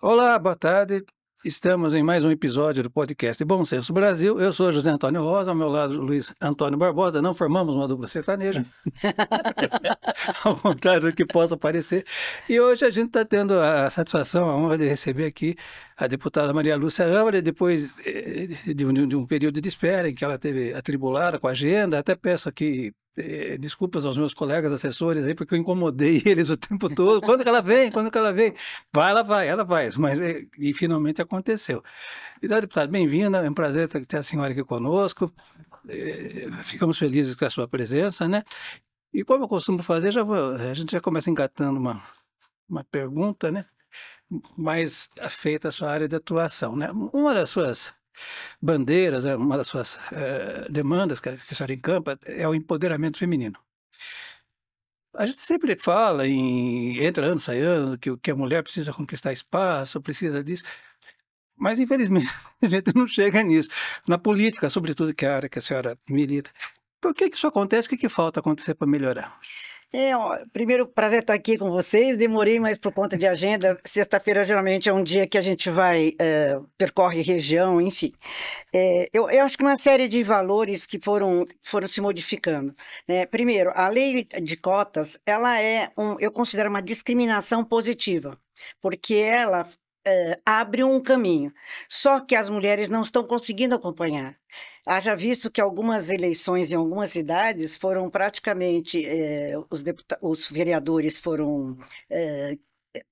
Olá, boa tarde. Estamos em mais um episódio do podcast Bom Senso Brasil. Eu sou José Antônio Rosa, ao meu lado Luiz Antônio Barbosa. Não formamos uma dupla sertaneja, ao contrário do que possa parecer. E hoje a gente está tendo a satisfação, a honra de receber aqui a deputada Maria Lúcia Ramos, depois de um período de espera em que ela teve atribulada com a agenda. Até peço aqui desculpas aos meus colegas assessores aí, porque eu incomodei eles o tempo todo. Quando que ela vem? Quando que ela vem? Vai, ela vai. Mas, e finalmente aconteceu. Então, deputada, bem-vinda. É um prazer ter a senhora aqui conosco. Ficamos felizes com a sua presença, né? E como eu costumo fazer, a gente já começa engatando uma pergunta, né? Mais feita à sua área de atuação, né? Uma das suas bandeiras, uma das suas demandas que a senhora encampa é o empoderamento feminino. A gente sempre fala entra ano, sai ano, que a mulher precisa conquistar espaço, precisa disso, mas infelizmente a gente não chega nisso. Na política, sobretudo, que é a área que a senhora milita, por que isso acontece? O que falta acontecer para melhorar? Primeiro, prazer estar aqui com vocês. Demorei, mas por conta de agenda. Sexta-feira geralmente é um dia que a gente percorre região, enfim. Eu acho que uma série de valores que foram se modificando, né? Primeiro, a lei de cotas, eu considero uma discriminação positiva, porque ela abre um caminho. Só que as mulheres não estão conseguindo acompanhar. Haja visto que algumas eleições em algumas cidades foram praticamente, os vereadores foram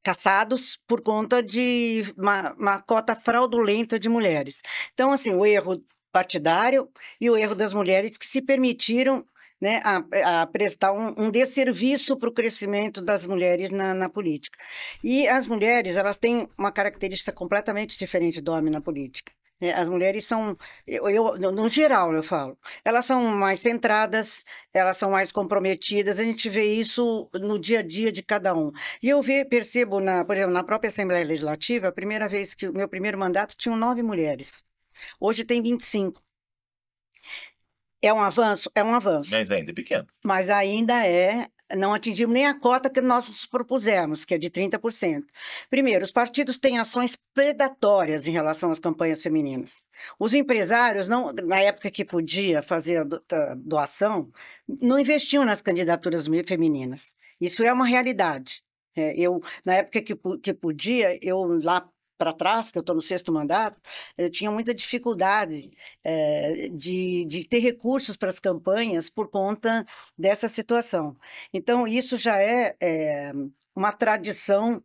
cassados por conta de uma cota fraudulenta de mulheres. Então, assim, o erro partidário e o erro das mulheres que se permitiram, né, a prestar um desserviço para o crescimento das mulheres na política. E as mulheres, elas têm uma característica completamente diferente do homem na política. As mulheres são, no geral eu falo, elas são mais centradas, elas são mais comprometidas, a gente vê isso no dia a dia de cada um. E eu percebo, por exemplo, na própria Assembleia Legislativa, a primeira vez que o meu primeiro mandato tinham 9 mulheres, hoje tem 25. É um avanço? É um avanço. Mas ainda é pequeno. Mas ainda não atingimos nem a cota que nós nos propusemos, que é de 30%. Primeiro, os partidos têm ações predatórias em relação às campanhas femininas. Os empresários, na época que podia fazer a doação, não investiam nas candidaturas femininas. Isso é uma realidade. Na época que podia, lá para trás, que eu estou no 6º mandato, eu tinha muita dificuldade de ter recursos para as campanhas por conta dessa situação. Então, isso já é uma tradição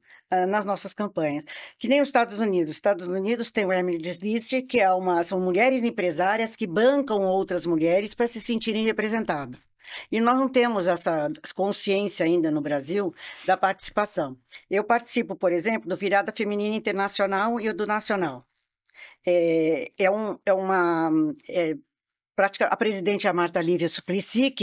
nas nossas campanhas. Que nem os Estados Unidos. Os Estados Unidos tem o Emily's List, que são mulheres empresárias que bancam outras mulheres para se sentirem representadas. E nós não temos essa consciência ainda no Brasil da participação. Eu participo, por exemplo, do Virada Feminina Internacional e do Nacional. A presidente é a Marta Lívia Suplicy,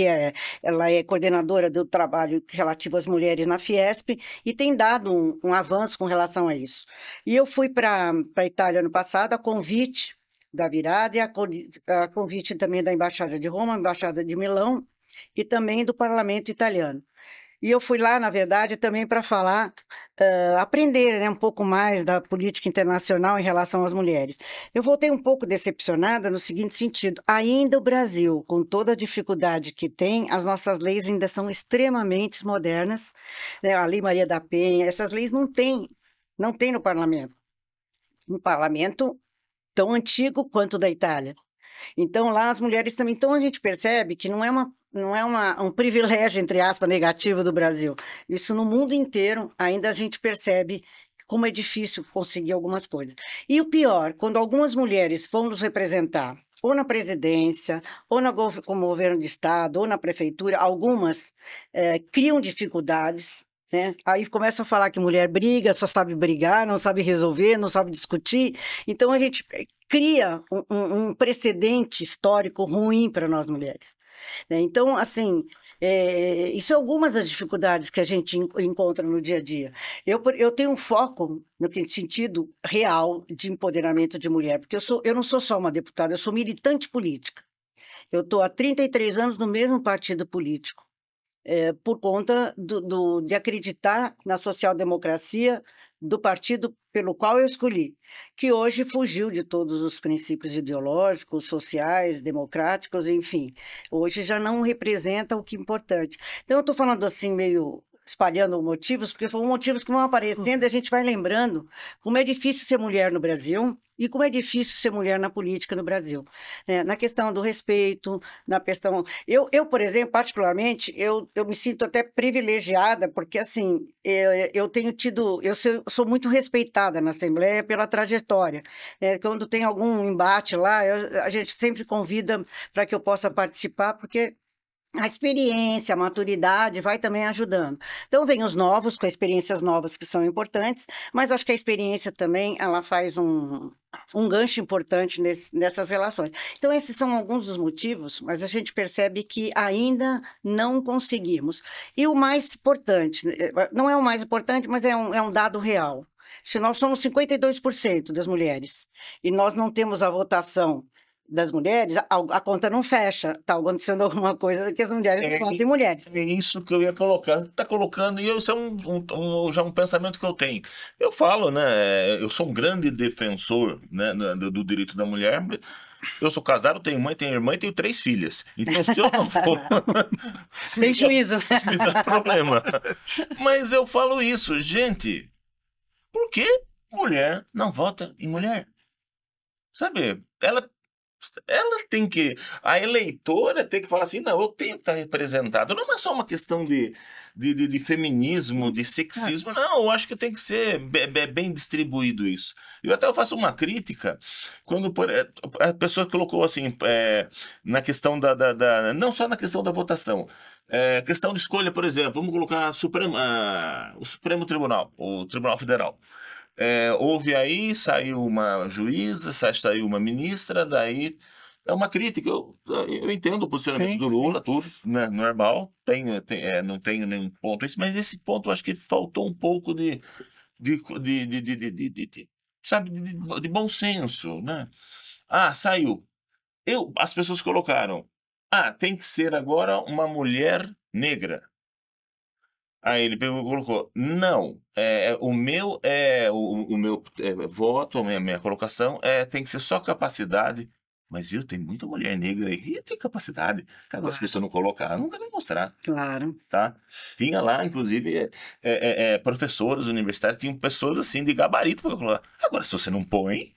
ela é coordenadora do trabalho relativo às mulheres na Fiesp e tem dado um avanço com relação a isso. E eu fui para a Itália ano passado a convite da Virada e a convite também da Embaixada de Roma, Embaixada de Milão, e também do Parlamento italiano. E eu fui lá, na verdade, também para falar, aprender, né, um pouco mais da política internacional em relação às mulheres. Eu voltei um pouco decepcionada no seguinte sentido: ainda o Brasil, com toda a dificuldade que tem, as nossas leis ainda são extremamente modernas, né? A Lei Maria da Penha, essas leis não tem no parlamento. Um parlamento tão antigo quanto o da Itália. Então, lá as mulheres também. Então, a gente percebe que não é um privilégio, entre aspas, negativo do Brasil. Isso no mundo inteiro, ainda a gente percebe como é difícil conseguir algumas coisas. E o pior, quando algumas mulheres vão nos representar, ou na presidência, ou como governo de estado, ou na prefeitura, algumas criam dificuldades, né? Aí começam a falar que mulher briga, só sabe brigar, não sabe resolver, não sabe discutir. Então, a gente cria um precedente histórico ruim para nós mulheres, né? Então, assim, isso é algumas das dificuldades que a gente encontra no dia a dia. Eu tenho um foco no sentido real de empoderamento de mulher, porque eu não sou só uma deputada, eu sou militante política. Eu estou há 33 anos no mesmo partido político, por conta de acreditar na social-democracia do partido pelo qual eu escolhi, que hoje fugiu de todos os princípios ideológicos, sociais, democráticos, enfim. Hoje já não representa o que é importante. Então, eu estou falando assim, meio espalhando motivos, porque foram motivos que vão aparecendo e a gente vai lembrando como é difícil ser mulher no Brasil e como é difícil ser mulher na política no Brasil. Na questão do respeito, na questão... por exemplo, particularmente, eu me sinto até privilegiada, porque, assim, eu tenho tido... sou muito respeitada na Assembleia pela trajetória. Quando tem algum embate lá, a gente sempre convida para que eu possa participar, porque a experiência, a maturidade vai também ajudando. Então, vem os novos, com experiências novas que são importantes, mas acho que a experiência também, ela faz um gancho importante nessas relações. Então, esses são alguns dos motivos, mas a gente percebe que ainda não conseguimos. E o mais importante, não é o mais importante, mas é um dado real. Se nós somos 52% das mulheres e nós não temos a votação das mulheres, a conta não fecha. Está acontecendo alguma coisa que as mulheres não votam mulheres. É isso que eu ia colocar. Está colocando, e isso é já um pensamento que eu tenho. Eu falo, né? Eu sou um grande defensor, né, do direito da mulher. Eu sou casado, tenho mãe, tenho irmã e tenho 3 filhas. Então, se eu não for... Tem juízo. Me dá problema. Mas eu falo isso, gente. Por que mulher não vota em mulher? Sabe, ela tem que... A eleitora tem que falar assim, não, eu tenho que estar representado. Não é só uma questão de feminismo, de sexismo. Não, eu acho que tem que ser bem distribuído isso. Eu até faço uma crítica quando a pessoa colocou assim, na questão não só na questão da votação, questão de escolha, por exemplo, vamos colocar o Supremo Tribunal, o Tribunal Federal. Houve aí, saiu uma juíza, saiu uma ministra, daí é uma crítica. Eu entendo o posicionamento do Lula, tudo, né, normal, não tenho nenhum ponto isso, mas esse ponto eu acho que faltou um pouco sabe, de bom senso, né? Ah, saiu. As pessoas colocaram, tem que ser agora uma mulher negra. Aí ele colocou, não, o meu voto, a minha colocação tem que ser só capacidade, mas tem muita mulher negra aí que tem capacidade. Agora, se você não colocar, nunca vai mostrar. Claro. Tá? Tinha lá, inclusive, professores universitários, tinham pessoas assim de gabarito para colocar. Agora, se você não põe,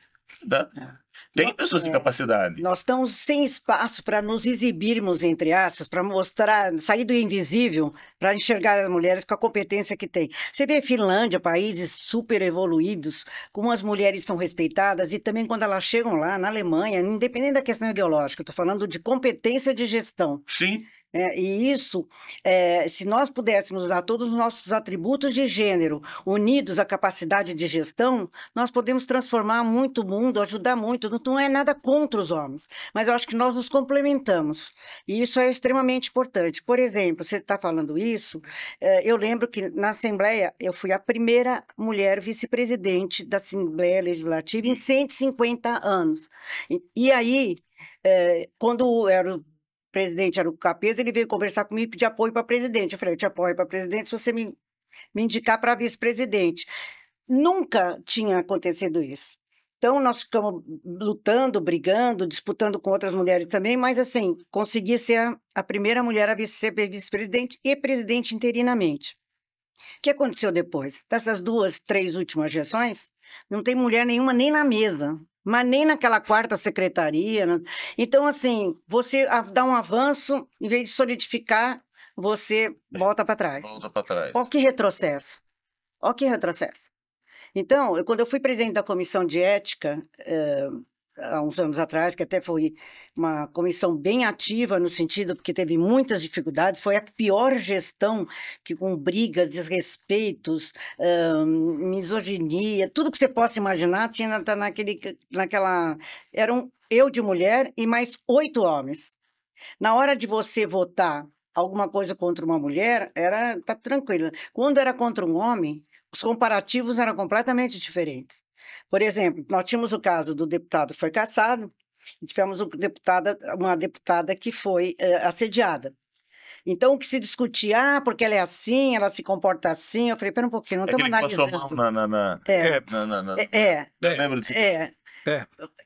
tá? Tem pessoas de capacidade. Nós estamos sem espaço para nos exibirmos, entre aspas, para mostrar, sair do invisível, para enxergar as mulheres com a competência que tem. Você vê Finlândia, países super evoluídos, como as mulheres são respeitadas, e também quando elas chegam lá, na Alemanha, independente da questão ideológica, estou falando de competência de gestão. Sim. E isso, se nós pudéssemos usar todos os nossos atributos de gênero unidos à capacidade de gestão, nós podemos transformar muito o mundo, ajudar muito. Não é nada contra os homens, mas eu acho que nós nos complementamos. E isso é extremamente importante. Por exemplo, você está falando isso, eu lembro que na Assembleia eu fui a primeira mulher vice-presidente da Assembleia Legislativa em 150 anos. E aí, quando o presidente era o Capês, ele veio conversar comigo e pedir apoio para presidente. Eu falei, eu te apoio para presidente se você me indicar para vice-presidente. Nunca tinha acontecido isso. Então, nós ficamos lutando, brigando, disputando com outras mulheres também, mas, assim, consegui ser a primeira mulher a ser vice-presidente e presidente interinamente. O que aconteceu depois? Dessas 2, 3 últimas gestões, não tem mulher nenhuma nem na mesa, mas nem naquela 4ª secretaria. Então, assim, você dá um avanço, em vez de solidificar, você volta para trás. Volta para trás. Olha que retrocesso. Olha que retrocesso. Então, quando eu fui presidente da Comissão de Ética, há uns anos atrás, que até foi uma comissão bem ativa no sentido, porque teve muitas dificuldades, foi a pior gestão, que com brigas, desrespeitos, misoginia, tudo que você possa imaginar, tinha naquela... Eram eu de mulher e mais 8 homens. Na hora de você votar alguma coisa contra uma mulher, tá tranquilo. Quando era contra um homem, os comparativos eram completamente diferentes. Por exemplo, nós tínhamos o caso do deputado que foi cassado, E tivemos uma deputada que foi assediada. Então, o que se discutia, porque ela é assim, ela se comporta assim, eu falei, pera um pouquinho, não estamos Aquele que passou analisando. mal É, lembro disso. é.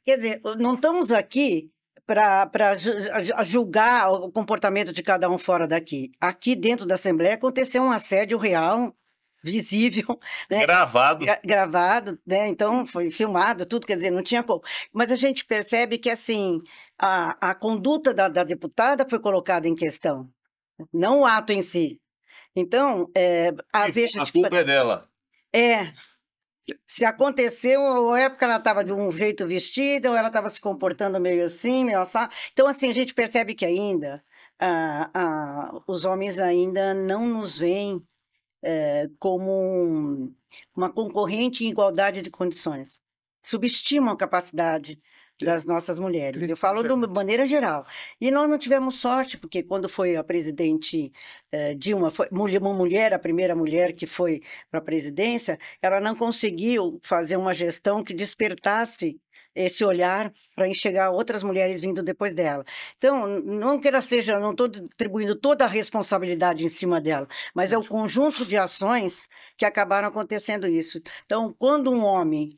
Quer dizer, não estamos aqui para julgar o comportamento de cada um fora daqui. Aqui dentro da Assembleia aconteceu um assédio real, visível, né? Gravado, né? Então foi filmado, tudo, quer dizer, não tinha como. Mas a gente percebe que, assim, a conduta da deputada foi colocada em questão, não o ato em si. Então, A culpa é dela. Se aconteceu, ou é porque ela estava de um jeito vestida, ou ela estava se comportando meio assim, meio assim. Então, assim, a gente percebe que ainda os homens ainda não nos veem como uma concorrente em igualdade de condições. Subestimam a capacidade das nossas mulheres. Eu falo de uma maneira geral. E nós não tivemos sorte, porque quando foi a presidente Dilma, foi uma mulher, a primeira mulher que foi para a presidência, ela não conseguiu fazer uma gestão que despertasse esse olhar para enxergar outras mulheres vindo depois dela. Então, não que ela seja, não estou atribuindo toda a responsabilidade em cima dela, mas é o conjunto de ações que acabaram acontecendo isso. Então, quando um homem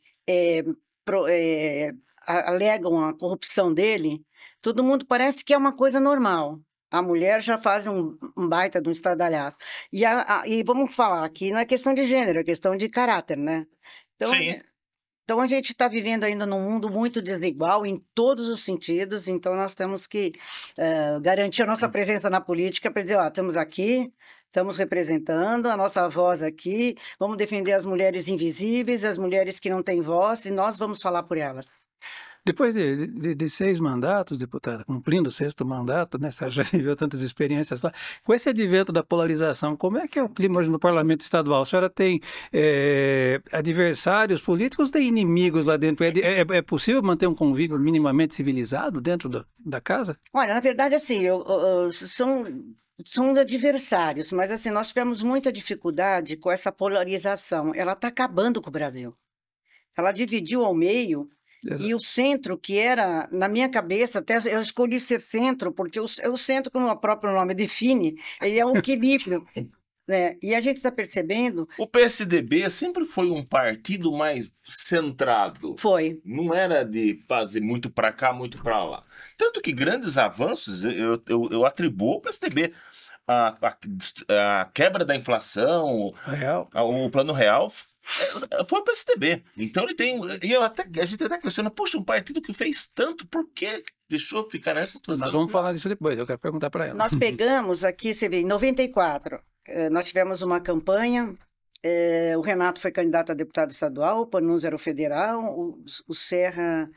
alegam a corrupção dele, todo mundo parece que é uma coisa normal. A mulher já faz um baita de um estradalhaço. E vamos falar aqui, não é questão de gênero, é questão de caráter, né? Então, Sim. Então, a gente está vivendo ainda num mundo muito desigual em todos os sentidos, então nós temos que garantir a nossa presença na política para dizer, ó, estamos aqui, estamos representando a nossa voz aqui, vamos defender as mulheres invisíveis, as mulheres que não têm voz, e nós vamos falar por elas. Depois de 6 mandatos, deputada, cumprindo o 6º mandato, né, você já viveu tantas experiências lá, com esse advento da polarização, como é que é o clima hoje no Parlamento Estadual? A senhora tem adversários políticos, tem inimigos lá dentro? É possível manter um convívio minimamente civilizado dentro da casa? Olha, na verdade, assim, são adversários, mas assim, nós tivemos muita dificuldade com essa polarização. Ela está acabando com o Brasil. Ela dividiu ao meio. Exato. E o centro, que era, na minha cabeça, até eu escolhi ser centro, porque o centro, como o próprio nome define, ele é um equilíbrio. Né? E a gente está percebendo... O PSDB sempre foi um partido mais centrado. Foi. Não era de fazer muito para cá, muito para lá. Tanto que grandes avanços eu atribuo ao PSDB. A quebra da inflação, o Plano Real... foi o PSDB. Então ele tem. A gente até questiona, puxa, um partido que fez tanto, por que deixou ficar nessa situação? Nós vamos falar disso depois, eu quero perguntar para ela. Nós pegamos aqui, você vê, em 94, nós tivemos uma campanha, o Renato foi candidato a deputado estadual, o Panunzio era o federal, o Serra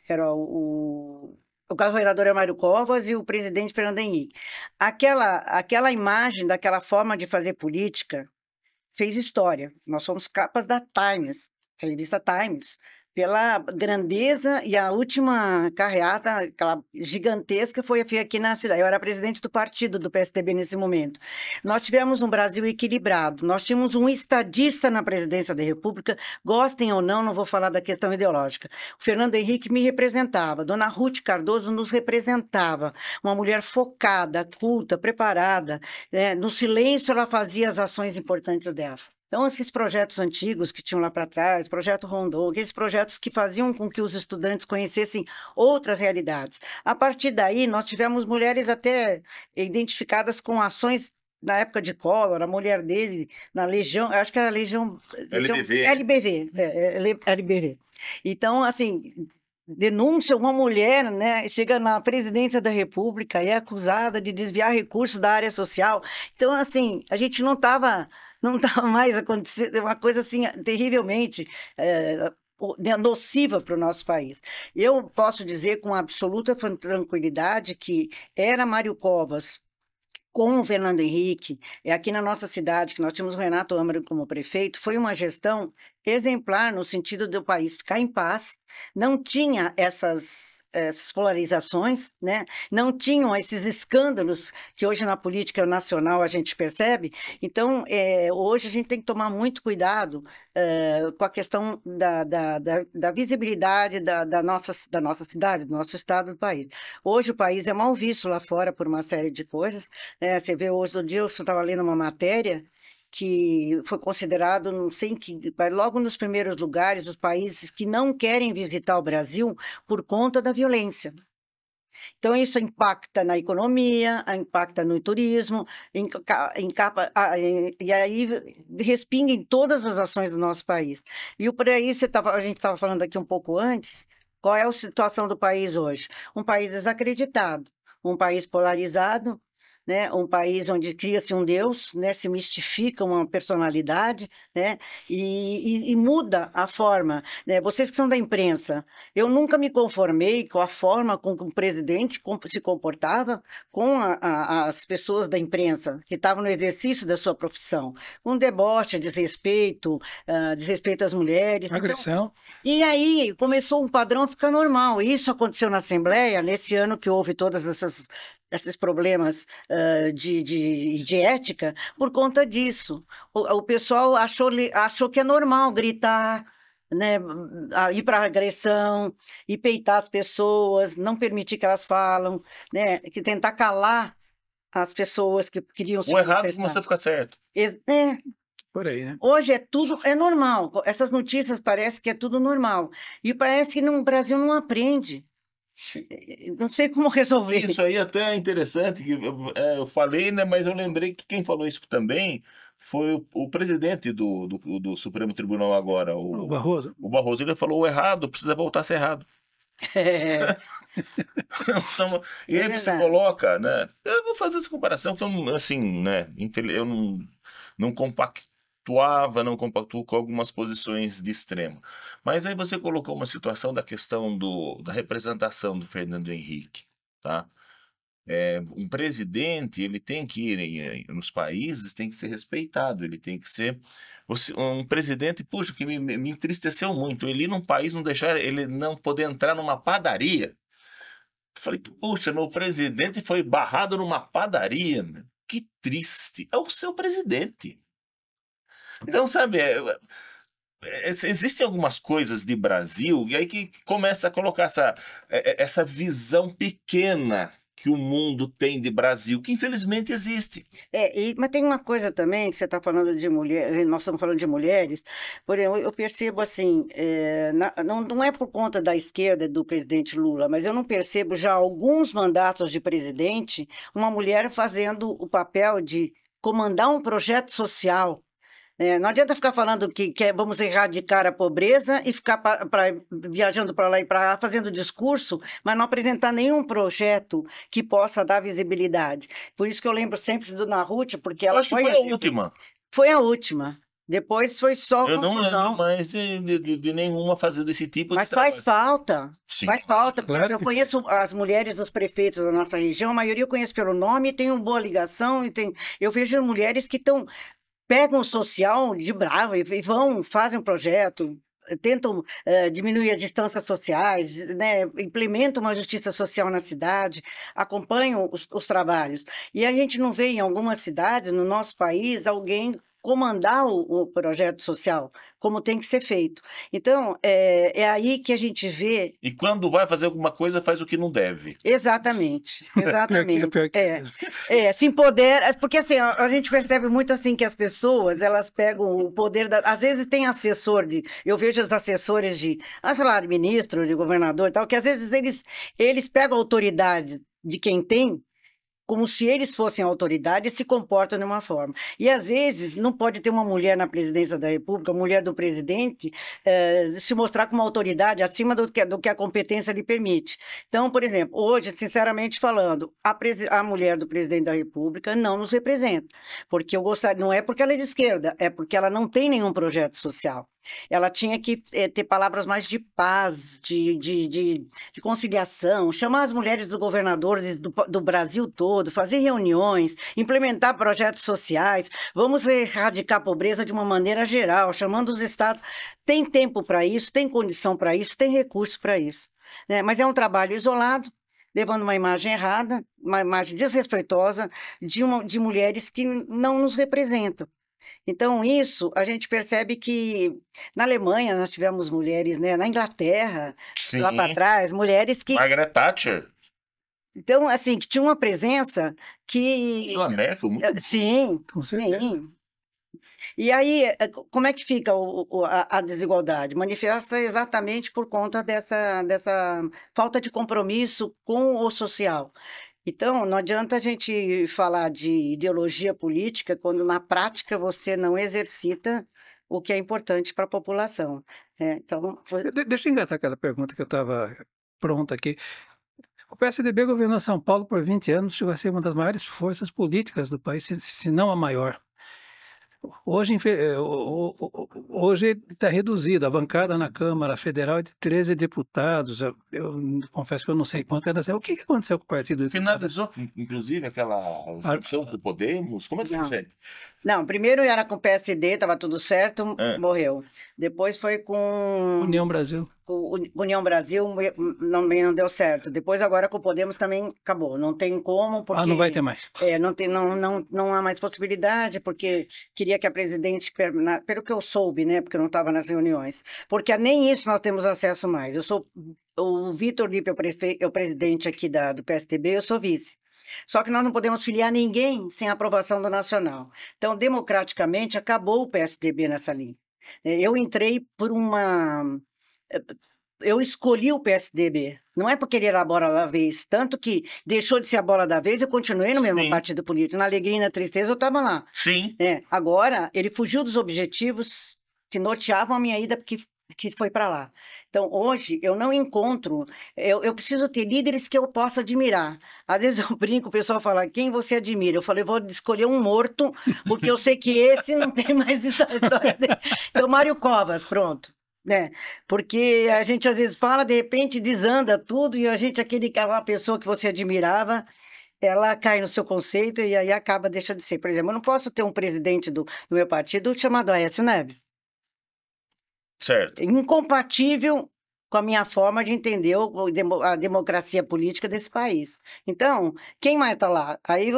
era o governador é Mário Covas e o presidente Fernando Henrique. Aquela imagem daquela forma de fazer política fez história. Nós fomos capas da Times, a revista Times, pela grandeza, e a última carreata, aquela gigantesca, foi aqui na cidade. Eu era presidente do partido do PSDB nesse momento. Nós tivemos um Brasil equilibrado, nós tínhamos um estadista na presidência da República, gostem ou não vou falar da questão ideológica. O Fernando Henrique me representava, Dona Ruth Cardoso nos representava, uma mulher focada, culta, preparada, né? No silêncio ela fazia as ações importantes dela. Então, esses projetos antigos que tinham lá para trás, projeto Rondon, aqueles projetos que faziam com que os estudantes conhecessem outras realidades. A partir daí, nós tivemos mulheres até identificadas com ações na época de Collor, a mulher dele na Legião, acho que era Legião LBV. Então, assim, denuncia uma mulher, né, chega na presidência da República e é acusada de desviar recursos da área social. Então, assim, a gente não estava mais acontecendo, uma coisa assim terrivelmente nociva para o nosso país. Eu posso dizer com absoluta tranquilidade que era Mário Covas com o Fernando Henrique, aqui na nossa cidade, que nós tínhamos o Renato Amaro como prefeito, foi uma gestão exemplar no sentido do país ficar em paz, não tinha essas polarizações, né? Não tinham esses escândalos que hoje na política nacional a gente percebe. Então, hoje a gente tem que tomar muito cuidado com a questão da visibilidade da nossa cidade, do nosso estado, do país. Hoje o país é mal visto lá fora por uma série de coisas, né? Você vê hoje, no dia eu estava lendo uma matéria que foi considerado, não sei em que, logo nos primeiros lugares, os países que não querem visitar o Brasil por conta da violência. Então, isso impacta na economia, impacta no turismo, e aí respinga em todas as ações do nosso país. E por aí a gente estava falando aqui um pouco antes, qual é a situação do país hoje? Um país desacreditado, um país polarizado, né? Um país onde cria-se um Deus, né? Se mistifica uma personalidade, né? E muda a forma, né? Vocês que são da imprensa, eu nunca me conformei com a forma com que o presidente se comportava com as pessoas da imprensa que estavam no exercício da sua profissão. Um deboche, desrespeito, desrespeito às mulheres. Agressão. Então, e aí começou um padrão a ficar normal. Isso aconteceu na Assembleia, nesse ano que houve todas esses problemas de ética, por conta disso. O pessoal achou que é normal gritar, né, ir para agressão, e peitar as pessoas, não permitir que elas falam, né, que tentar calar as pessoas que queriam se O errado manifestar. começou a ficar certo. Por aí, né? Hoje é normal. Essas notícias parece que é tudo normal. E parece que no Brasil não aprende. Não sei como resolver. Isso aí até é interessante, que eu falei, né, mas eu lembrei que quem falou isso também foi o presidente do Supremo Tribunal agora, O Barroso. o Barroso. Ele falou: o errado precisa voltar a ser errado. É, E é aí você verdade. coloca, né? Eu vou fazer essa comparação, que eu, assim, né? Eu não compactuava, não compactuo com algumas posições de extremo. Mas aí você colocou uma situação da questão da representação do Fernando Henrique, tá? Um presidente, ele tem que ir nos países, tem que ser respeitado, ele tem que ser um presidente, puxa, que me entristeceu muito, ele ir num país, não deixar ele não poder entrar numa padaria. Falei, puxa, meu presidente foi barrado numa padaria, meu. Que triste. É o seu presidente. Então, sabe, existem algumas coisas de Brasil e aí que começa a colocar essa visão pequena que o mundo tem de Brasil, que infelizmente existe. Mas tem uma coisa também que você está falando de mulheres, nós estamos falando de mulheres, porém eu percebo assim, não é por conta da esquerda do presidente Lula, mas eu não percebo já alguns mandatos de presidente uma mulher fazendo o papel de comandar um projeto social. Não adianta ficar falando que vamos erradicar a pobreza e ficar viajando para lá e para lá, fazendo discurso, mas não apresentar nenhum projeto que possa dar visibilidade. Por isso que eu lembro sempre do Dona Ruth, porque Eu ela acho que foi a última. Foi a última. Depois foi só Eu não confusão. lembro mais de nenhuma fazendo esse tipo Mas de trabalho. faz falta. Sim. Faz falta. Claro Eu que conheço as mulheres dos prefeitos da nossa região, a maioria eu conheço pelo nome, tenho boa ligação, eu vejo mulheres que pegam o social de brava e fazem um projeto, tentam diminuir as distâncias sociais, né, implementam uma justiça social na cidade, acompanham os trabalhos. E a gente não vê em algumas cidades, no nosso país, alguém comandar o projeto social, como tem que ser feito. Então, é aí que a gente vê... E quando vai fazer alguma coisa, faz o que não deve. Exatamente, exatamente. Pior que é. Se empodera, porque assim, a gente percebe muito assim que as pessoas, elas pegam o poder, às vezes tem assessor eu vejo os assessores sei lá, de ministro, de governador e tal, que às vezes eles pegam a autoridade de quem tem, como se eles fossem autoridade e se comportam de uma forma. E, às vezes, não pode ter uma mulher na presidência da República, mulher do presidente, se mostrar como autoridade acima do que a competência lhe permite. Então, por exemplo, hoje, sinceramente falando, a mulher do presidente da República não nos representa, porque não é porque ela é de esquerda, é porque ela não tem nenhum projeto social. Ela tinha que ter palavras mais de paz, de conciliação, chamar as mulheres do governador do Brasil todo, fazer reuniões, implementar projetos sociais, vamos erradicar a pobreza de uma maneira geral, chamando os estados. Tem tempo para isso, tem condição para isso, tem recurso para isso, né? Mas é um trabalho isolado, levando uma imagem errada, uma imagem desrespeitosa de mulheres que não nos representam. Então, isso a gente percebe que na Alemanha nós tivemos mulheres, né? Na Inglaterra, Sim. lá para trás, mulheres que. Margaret Thatcher. Então, assim, que tinha uma presença que. Angela Merkel. Sim, Com certeza. sim. E aí, como é que fica a desigualdade? Manifesta exatamente por conta dessa falta de compromisso com o social. Então, não adianta a gente falar de ideologia política quando, na prática, você não exercita o que é importante para a população. Então, Deixa eu engatar aquela pergunta que eu estava pronta aqui. O PSDB governou São Paulo por 20 anos, chegou a ser uma das maiores forças políticas do país, se não a maior. Hoje está reduzida. A bancada na Câmara Federal é de 13 deputados. Eu confesso que eu não sei quanto era. O que aconteceu com o partido? Finalizou, inclusive, aquela junção com o Podemos? Como é que Não. foi? Não, primeiro era com o PSD, estava tudo certo, morreu. Depois foi com União Brasil. União Brasil, não deu certo. Depois agora com o Podemos também acabou. Não tem como, porque... não vai ter mais. Não há mais possibilidade, porque queria que a presidente, pelo que eu soube, né, porque eu não estava nas reuniões, porque nem isso nós temos acesso mais. O Vitor Lippe é o presidente aqui do PSDB, eu sou vice. Só que nós não podemos filiar ninguém sem aprovação do Nacional. Então, democraticamente, acabou o PSDB nessa linha. Eu entrei por uma... Eu escolhi o PSDB, não é porque ele era a bola da vez, tanto que deixou de ser a bola da vez, eu continuei no mesmo partido político. Na alegria e na tristeza eu estava lá. Sim. Agora, ele fugiu dos objetivos que norteavam a minha ida, que foi para lá. Então, hoje, eu não encontro... Eu preciso ter líderes que eu possa admirar. Às vezes eu brinco, o pessoal fala, quem você admira? Eu falei, vou escolher um morto, porque eu sei que esse não tem mais história dele. Então, Mário Covas, pronto. Porque a gente às vezes fala, de repente desanda tudo, e a gente, aquela pessoa que você admirava, ela cai no seu conceito e aí deixa de ser. Por exemplo, eu não posso ter um presidente do meu partido chamado Aécio Neves. Certo. Incompatível com a minha forma de entender a democracia política desse país. Então, quem mais está lá? Aí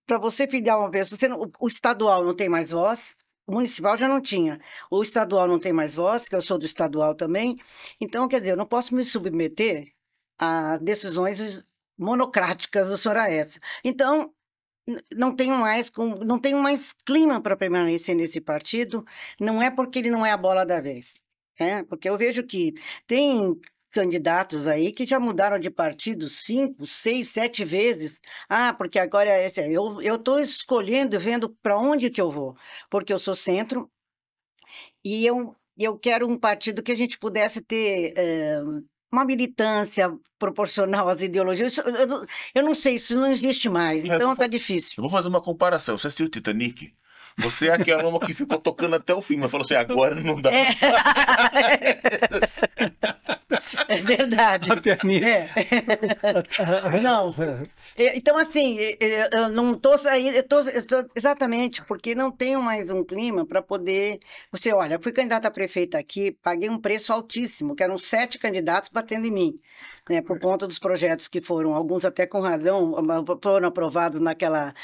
para você filiar uma pessoa, o estadual não tem mais voz, o municipal já não tinha. O estadual não tem mais voz, que eu sou do estadual também. Então, quer dizer, eu não posso me submeter às decisões monocráticas do senhor Aécio. Então, não tenho mais clima para permanecer nesse partido. Não é porque ele não é a bola da vez. Porque eu vejo que tem candidatos aí que já mudaram de partido 5, 6, 7 vezes. Porque agora eu estou escolhendo, vendo para onde que eu vou, porque eu sou centro e eu quero um partido que a gente pudesse ter uma militância proporcional às ideologias. Eu não sei, isso não existe mais, então está difícil. Eu vou fazer uma comparação. Você assistiu o Titanic? Você é aquela uma que ficou tocando até o fim, mas falou assim, agora não dá. É verdade. Não. Então, assim, eu não estou saindo, exatamente, porque não tenho mais um clima para poder... Olha, eu fui candidata a prefeita aqui, paguei um preço altíssimo, que eram 7 candidatos batendo em mim, por conta dos projetos que foram, alguns até com razão, foram aprovados naquela...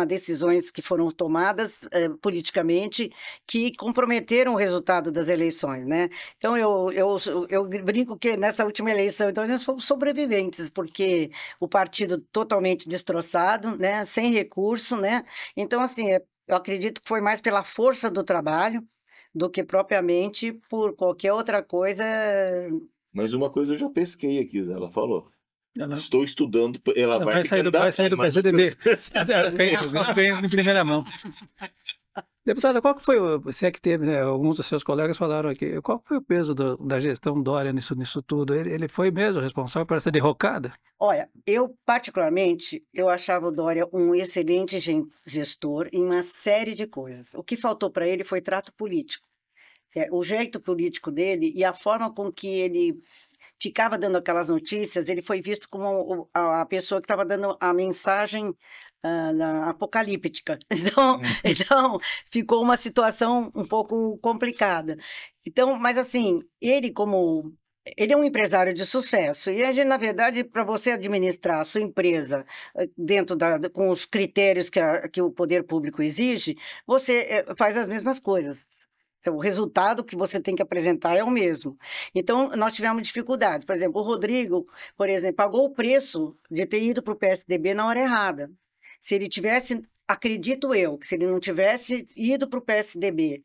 decisões que foram tomadas politicamente, que comprometeram o resultado das eleições, né? Então, eu brinco que nessa última eleição, então, nós fomos sobreviventes, porque o partido totalmente destroçado, né? Sem recurso, né? Então, assim, eu acredito que foi mais pela força do trabalho do que propriamente por qualquer outra coisa. Mas uma coisa eu já pesquei aqui, ela falou. Estou estudando, ela vai sair do PSDB. Ganhou em primeira mão. Deputada, qual que foi, se é que teve, né, alguns dos seus colegas falaram aqui, qual foi o peso da gestão Dória nisso tudo? Ele foi mesmo responsável por essa derrocada? Olha, eu particularmente, eu achava o Dória um excelente gestor em uma série de coisas. O que faltou para ele foi trato político. o jeito político dele e a forma com que ele ficava dando aquelas notícias, ele foi visto como a pessoa que estava dando a mensagem apocalíptica. Então, então, ficou uma situação um pouco complicada. Então, mas assim, ele é um empresário de sucesso e a gente, na verdade, para você administrar a sua empresa dentro com os critérios que o poder público exige, você faz as mesmas coisas. O resultado que você tem que apresentar é o mesmo. Então, nós tivemos dificuldades. Por exemplo, o Rodrigo, por exemplo, pagou o preço de ter ido para o PSDB na hora errada. Se ele tivesse, acredito eu, que se ele não tivesse ido para o PSDB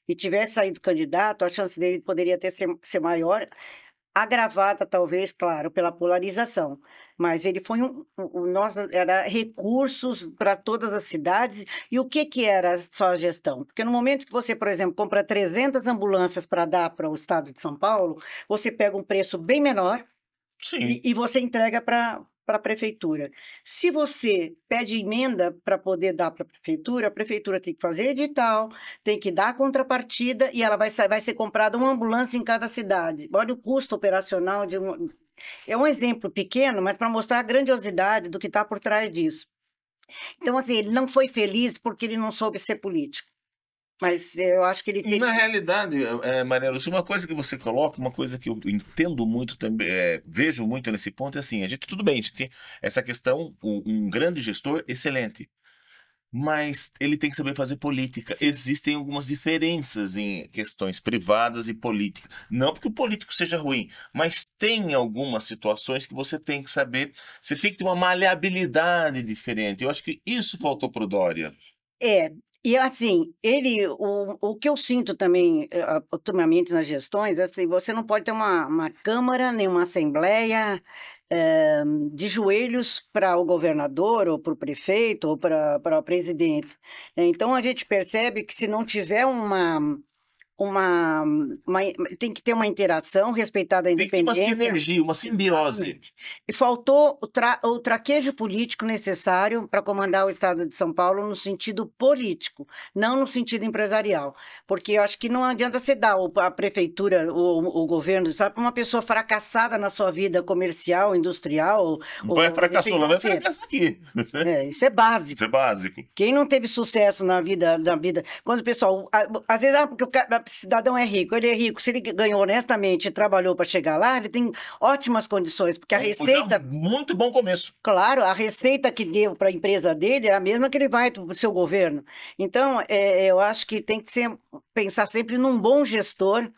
e tivesse saído candidato, a chance dele poderia ser maior, agravada talvez, claro, pela polarização, mas ele foi era recursos para todas as cidades. E o que era só a gestão? Porque no momento que você, por exemplo, compra 300 ambulâncias para dar para o estado de São Paulo, você pega um preço bem menor e você entrega para a prefeitura. Se você pede emenda para poder dar para a prefeitura tem que fazer edital, tem que dar contrapartida e ela vai ser comprada uma ambulância em cada cidade. Olha o custo operacional é um exemplo pequeno, mas para mostrar a grandiosidade do que está por trás disso. Então, assim, ele não foi feliz porque ele não soube ser político. Mas eu acho que ele tem... Na realidade, Maria Lúcia, uma coisa que você coloca, uma coisa que eu entendo muito também, vejo muito nesse ponto, é assim, tudo bem, a gente tem essa questão, um grande gestor, excelente, mas ele tem que saber fazer política. Sim. Existem algumas diferenças em questões privadas e política. Não porque o político seja ruim, mas tem algumas situações que você tem que saber, você tem que ter uma maleabilidade diferente. Eu acho que isso faltou pro Dória. E assim, o que eu sinto também, ultimamente nas gestões, assim, você não pode ter uma Câmara, nem uma Assembleia de joelhos para o governador, ou para o prefeito, ou para o presidente. Então, a gente percebe que se não tiver tem que ter uma interação, respeitada a independência. Tem que ter uma sinergia, uma simbiose. Exatamente. E faltou o traquejo político necessário para comandar o estado de São Paulo no sentido político, não no sentido empresarial. Porque eu acho que não adianta você dar a prefeitura, o governo, sabe, para uma pessoa fracassada na sua vida comercial, industrial. Vai fracassar, não vai fracassar aqui. Isso é básico. Isso é básico. Quem não teve sucesso na vida, quando o pessoal, às vezes, porque o cidadão é rico, ele é rico, se ele ganhou honestamente e trabalhou para chegar lá, ele tem ótimas condições, porque a receita... Muito bom começo. Claro, a receita que deu para a empresa dele é a mesma que ele vai para o seu governo. Então, eu acho que tem que pensar sempre num bom gestor,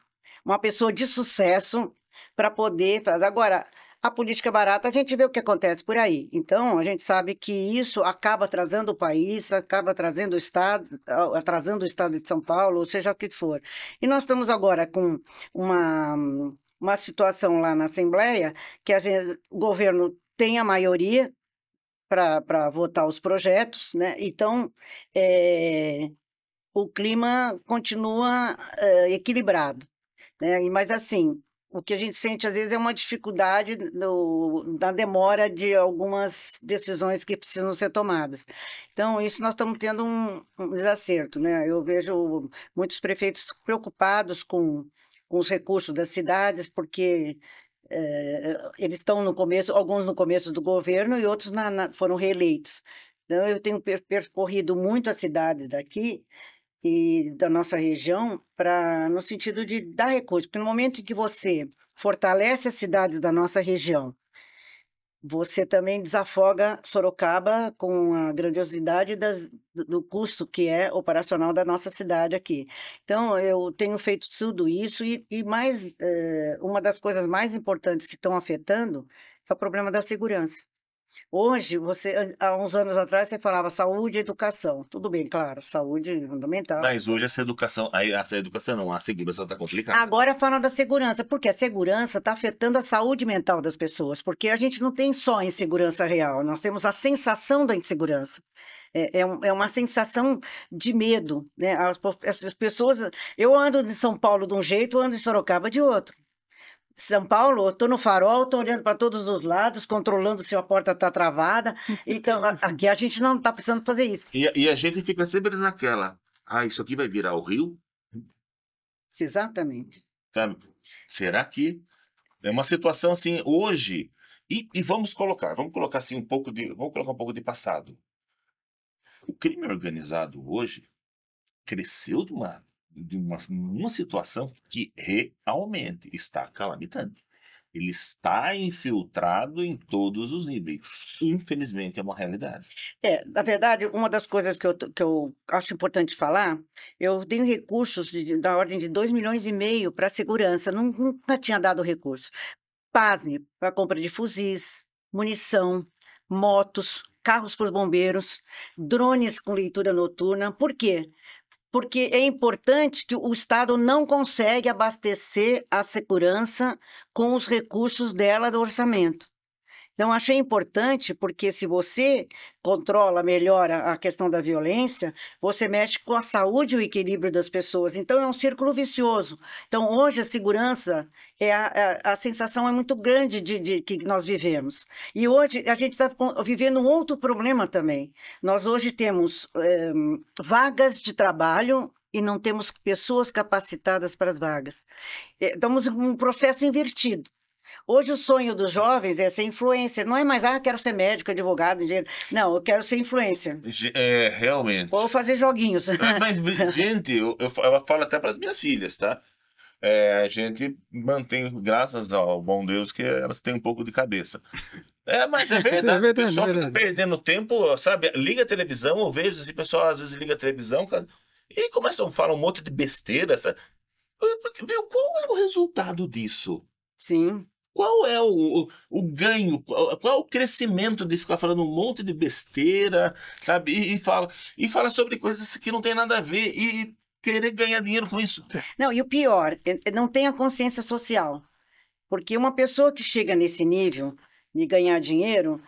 uma pessoa de sucesso, para poder fazer. Agora, a política barata, a gente vê o que acontece por aí. Então, a gente sabe que isso acaba atrasando o país, acaba atrasando o estado de São Paulo, ou seja o que for. E nós estamos agora com uma situação lá na Assembleia, que o governo tem a maioria para votar os projetos, né? Então, o clima continua equilibrado, né? Mas, assim, o que a gente sente, às vezes, é uma dificuldade na demora de algumas decisões que precisam ser tomadas. Então, isso nós estamos tendo um desacerto, né? Eu vejo muitos prefeitos preocupados com os recursos das cidades, porque eles estão no começo, alguns no começo do governo e outros foram reeleitos. Então, eu tenho percorrido muito as cidades daqui e da nossa região no sentido de dar recursos, porque no momento em que você fortalece as cidades da nossa região, você também desafoga Sorocaba com a grandiosidade do custo que é operacional da nossa cidade aqui. Então, eu tenho feito tudo isso e mais, uma das coisas mais importantes que estão afetando é o problema da segurança. Hoje, há uns anos atrás, você falava saúde e educação. Tudo bem, claro, saúde é fundamental. Mas hoje essa educação, a segurança está complicada. Agora fala da segurança, porque a segurança está afetando a saúde mental das pessoas, porque a gente não tem só a insegurança real, nós temos a sensação da insegurança. É uma sensação de medo, né? As pessoas... Eu ando de São Paulo de um jeito, ando em Sorocaba de outro. São Paulo, eu estou no farol, estou olhando para todos os lados, controlando se a porta está travada. Então, aqui a gente não está precisando fazer isso. E a gente fica sempre naquela, isso aqui vai virar o Rio? Exatamente. Sabe? Será que é uma situação assim hoje? E vamos colocar assim vamos colocar um pouco de passado. O crime organizado hoje cresceu numa situação que realmente está calamitante. Ele está infiltrado em todos os níveis. Infelizmente, é uma realidade. Na verdade, uma das coisas que eu acho importante falar, eu tenho recursos da ordem de 2,5 milhões para a segurança, nunca tinha dado recurso. Pasme, para compra de fuzis, munição, motos, carros para os bombeiros, drones com leitura noturna. Por quê? Porque é importante que o Estado não consegue abastecer a segurança com os recursos dela do orçamento. Então, achei importante, porque se você controla, melhora a questão da violência, você mexe com a saúde e o equilíbrio das pessoas. Então, é um círculo vicioso. Então, hoje, a segurança, a sensação é muito grande de que nós vivemos. E hoje, a gente está vivendo um outro problema também. Nós hoje temos vagas de trabalho e não temos pessoas capacitadas para as vagas. Estamos em um processo invertido. Hoje o sonho dos jovens é ser influencer, não é mais, quero ser médico, advogado, engenheiro. Não, eu quero ser influencer. Realmente. Ou fazer joguinhos. Mas, gente, eu falo até para as minhas filhas, tá? A gente mantém, graças ao bom Deus, que elas têm um pouco de cabeça. Mas é verdade, o pessoal fica perdendo tempo, sabe? Liga a televisão, eu vejo assim, o pessoal às vezes liga a televisão e começam a falar um monte de besteira. Viu, qual é o resultado disso? Sim. Qual é o ganho, qual é o crescimento de ficar falando um monte de besteira, sabe? E fala sobre coisas que não tem nada a ver e querer ganhar dinheiro com isso. Não, e o pior, não tem a consciência social. Porque uma pessoa que chega nesse nível de ganhar dinheiro,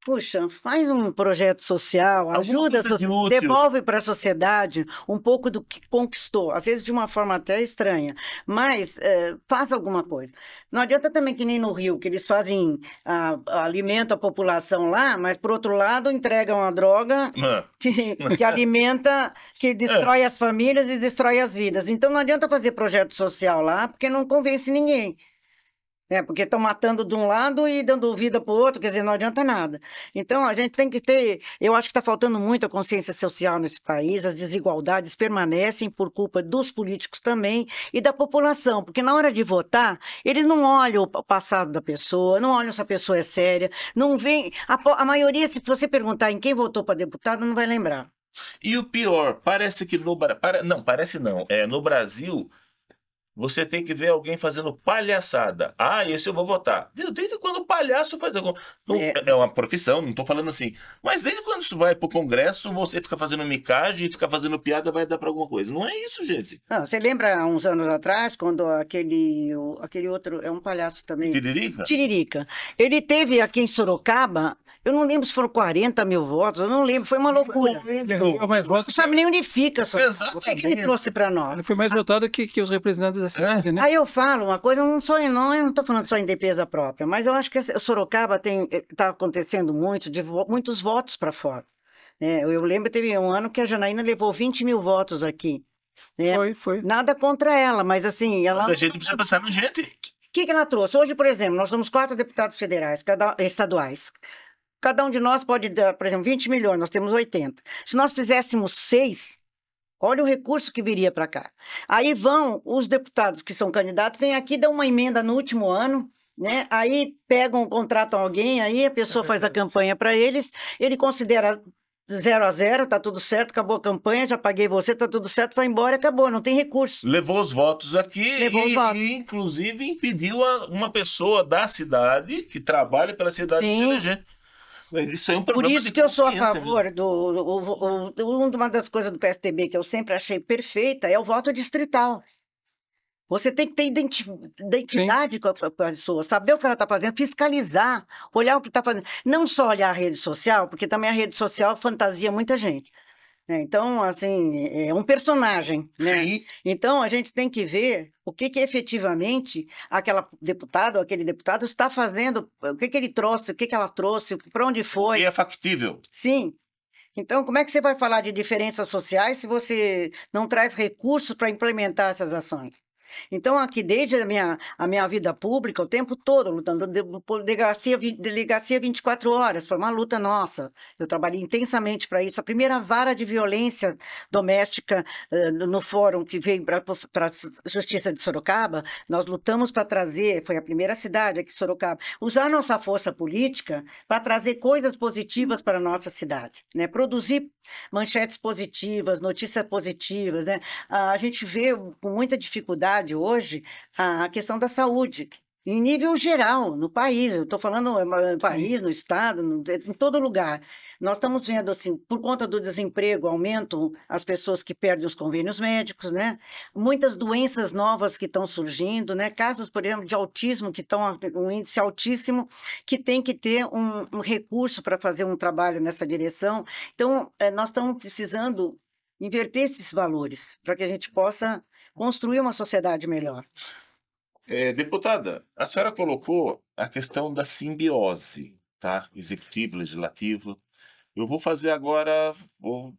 puxa, faz um projeto social, ajuda, devolve para a sociedade um pouco do que conquistou, às vezes de uma forma até estranha, mas faz alguma coisa. Não adianta também que nem no Rio, que eles fazem, alimentam a população lá, mas por outro lado entregam a droga que alimenta, que destrói as famílias e destrói as vidas. Então não adianta fazer projeto social lá, porque não convence ninguém. Porque estão matando de um lado e dando vida para o outro, quer dizer, não adianta nada. Então, a gente tem que ter... Eu acho que está faltando muito a consciência social nesse país, as desigualdades permanecem por culpa dos políticos também e da população, porque na hora de votar, eles não olham o passado da pessoa, não olham se a pessoa é séria, não vem... A maioria, se você perguntar em quem votou para deputado, não vai lembrar. E o pior, parece que no Brasil... Você tem que ver alguém fazendo palhaçada. Esse eu vou votar. Desde quando o palhaço faz alguma... É uma profissão, não estou falando assim. Mas desde quando isso vai para o Congresso, você fica fazendo micagem, fica fazendo piada, vai dar para alguma coisa. Não é isso, gente. Não, você lembra há uns anos atrás, quando aquele outro, é um palhaço também... Tiririca? Tiririca. Ele teve aqui em Sorocaba... Eu não lembro se foram 40 mil votos, eu não lembro, foi uma loucura. Não sabe nem onde fica. O que ele trouxe para nós? Ele foi mais votado que os representantes da cidade, né? Aí eu falo uma coisa, eu não estou falando só em defesa própria, mas eu acho que Sorocaba está acontecendo muitos votos para fora. Eu lembro, teve um ano que a Janaína levou 20 mil votos aqui. Foi. Nada contra ela, mas assim... Mas a gente precisa pensar na gente. O que ela trouxe? Hoje, por exemplo, nós somos 4 deputados federais, estaduais. Cada um de nós pode dar, por exemplo, 20 milhões, nós temos 80. Se nós fizéssemos 6, olha o recurso que viria para cá. Aí vão os deputados que são candidatos, vêm aqui, dão uma emenda no último ano, né? Aí contratam alguém, aí a pessoa faz a campanha para eles, ele considera 0-0, tá tudo certo, acabou a campanha, já paguei você, tá tudo certo, vai embora, acabou, não tem recurso. Levou os votos aqui e inclusive impediu uma pessoa da cidade, que trabalha pela cidade, de se eleger. Mas isso é um problema. Por isso que eu sou a favor uma das coisas do PSDB que eu sempre achei perfeita é o voto distrital. Você tem que ter identidade com a pessoa, saber o que ela está fazendo, fiscalizar, olhar o que está fazendo. Não só olhar a rede social, porque também a rede social fantasia muita gente. Então, assim, é um personagem, né? Sim. Então, a gente tem que ver o que efetivamente aquele deputado está fazendo, o que ele trouxe, o que ela trouxe, para onde foi. E é factível. Sim. Então, como é que você vai falar de diferenças sociais se você não traz recursos para implementar essas ações? Então, aqui, desde a minha vida pública, o tempo todo lutando, por delegacia 24 horas, foi uma luta nossa. Eu trabalhei intensamente para isso. A primeira vara de violência doméstica no fórum que veio para a Justiça de Sorocaba, nós lutamos para trazer, foi a primeira cidade aqui, Sorocaba, usar nossa força política para trazer coisas positivas para a nossa cidade, né? Produzir manchetes positivas, notícias positivas, né? A gente vê com muita dificuldade hoje a questão da saúde, em nível geral, no país. Eu estou falando no país, no estado, em todo lugar. Nós estamos vendo, assim, por conta do desemprego, aumentam as pessoas que perdem os convênios médicos, né? Muitas doenças novas que estão surgindo, né? Casos, por exemplo, de autismo, que estão um índice altíssimo, que tem que ter um recurso para fazer um trabalho nessa direção. Então, nós estamos precisando inverter esses valores para que a gente possa construir uma sociedade melhor. Deputada, a senhora colocou a questão da simbiose, tá? Executivo, legislativo. Eu vou fazer agora, vou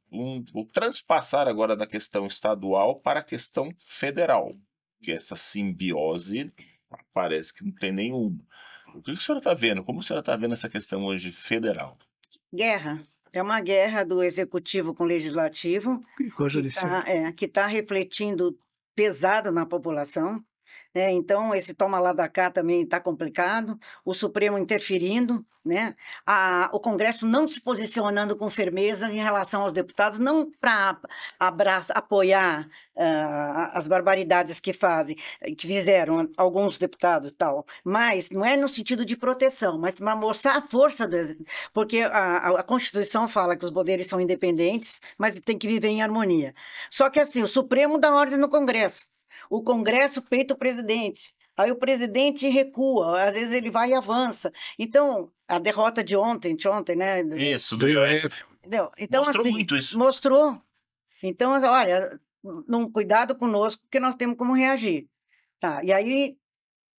transpassar agora da questão estadual para a questão federal, que essa simbiose parece que não tem nenhuma. O que a senhora está vendo? Como a senhora está vendo essa questão hoje federal? Guerra. É uma guerra do executivo com o legislativo, E com a judiciária. que tá refletindo pesado na população. Então, esse toma lá da cá também está complicado, o Supremo interferindo, né? O Congresso não se posicionando com firmeza em relação aos deputados, não para apoiar as barbaridades que fizeram alguns deputados e tal, mas não é no sentido de proteção, mas para mostrar a força porque a Constituição fala que os poderes são independentes, mas tem que viver em harmonia. Só que assim, o Supremo dá ordem no Congresso. O Congresso peita o presidente, aí o presidente recua, às vezes ele vai e avança. Então, a derrota de ontem, né? Isso, Do IOF. Entendeu? Então, mostrou assim, muito isso. mostrou. Então, olha, cuidado conosco, porque nós temos como reagir. Tá? E aí,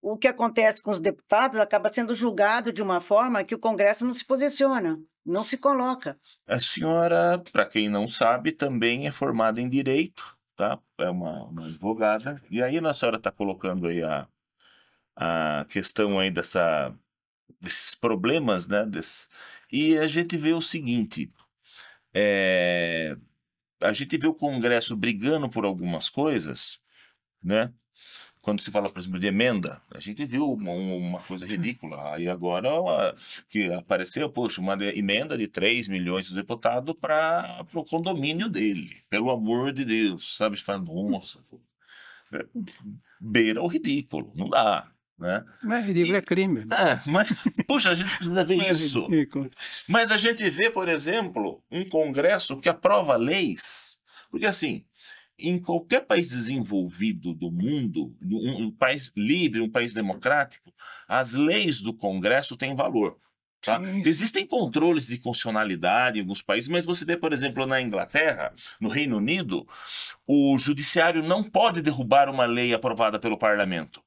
o que acontece com os deputados acaba sendo julgado de uma forma que o Congresso não se posiciona, não se coloca. A senhora, para quem não sabe, também é formada em Direito, tá? É uma advogada. E aí a senhora está colocando aí a questão aí desses problemas, né? E a gente vê o seguinte, a gente vê o Congresso brigando por algumas coisas, né? Quando se fala, por exemplo, de emenda, a gente viu uma coisa ridícula. Aí agora que apareceu, poxa, uma emenda de 3 milhões de deputados para o condomínio dele. Pelo amor de Deus, sabe? Você fala, nossa, beira o ridículo, não dá, né? Não é ridículo, é crime. Mas, puxa, a gente precisa ver Não é isso. ridículo. Mas a gente vê, por exemplo, um Congresso que aprova leis, porque assim, em qualquer país desenvolvido do mundo, um país livre, um país democrático, as leis do Congresso têm valor. Tá? Sim. Existem controles de constitucionalidade em alguns países, mas você vê, por exemplo, na Inglaterra, no Reino Unido, o judiciário não pode derrubar uma lei aprovada pelo parlamento.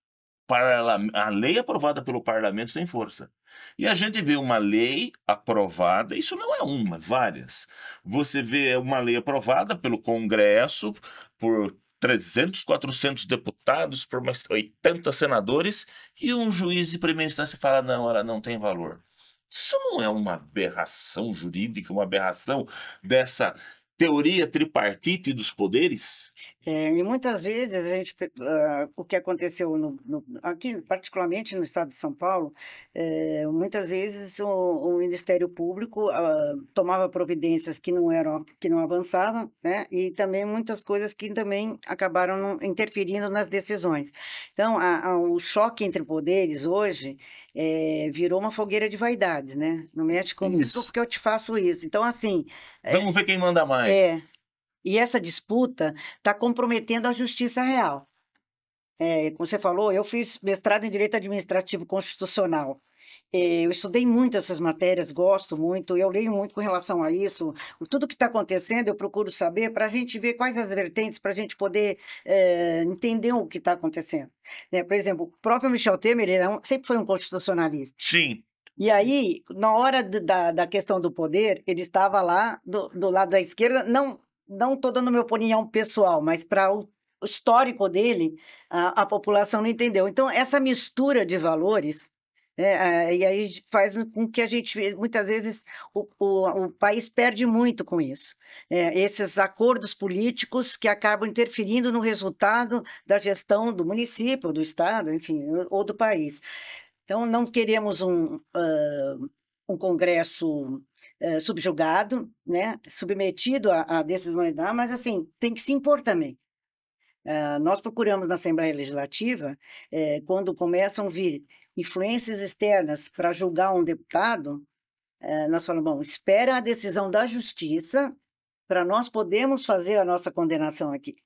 A lei aprovada pelo parlamento tem força. E a gente vê uma lei aprovada, isso não é uma, várias. Você vê uma lei aprovada pelo Congresso, por 300, 400 deputados, por mais 80 senadores, e um juiz de primeira instância fala, não, ela não tem valor. Isso não é uma aberração jurídica, uma aberração dessa teoria tripartite dos poderes? E muitas vezes o que aconteceu aqui, particularmente no estado de São Paulo, muitas vezes o Ministério Público tomava providências que não avançavam, né? E também muitas coisas que também acabaram interferindo nas decisões. Então, o choque entre poderes hoje virou uma fogueira de vaidades, né? Não mexe comigo Isso. porque eu te faço isso. Então, assim, Vamos ver quem manda mais. e essa disputa está comprometendo a justiça real. Como você falou, eu fiz mestrado em Direito Administrativo Constitucional. Eu estudei muito essas matérias, gosto muito, eu leio muito com relação a isso. Tudo que está acontecendo eu procuro saber para a gente ver quais as vertentes, para a gente poder entender o que está acontecendo. Por exemplo, o próprio Michel Temer sempre foi um constitucionalista. Sim. E aí, na hora da questão do poder, ele estava lá do lado da esquerda, não estou dando minha opinião pessoal, mas para histórico dele, a população não entendeu. Então, essa mistura de valores, e aí faz com que a gente, muitas vezes, o país perde muito com isso. Esses acordos políticos que acabam interferindo no resultado da gestão do município, do estado, enfim, ou do país. Então, não queremos um Congresso subjugado, né, submetido a decisões da, mas assim, tem que se impor também. Nós procuramos na Assembleia Legislativa, quando começam a vir influências externas para julgar um deputado, nós falamos, bom, espera a decisão da Justiça para nós podermos fazer a nossa condenação aqui.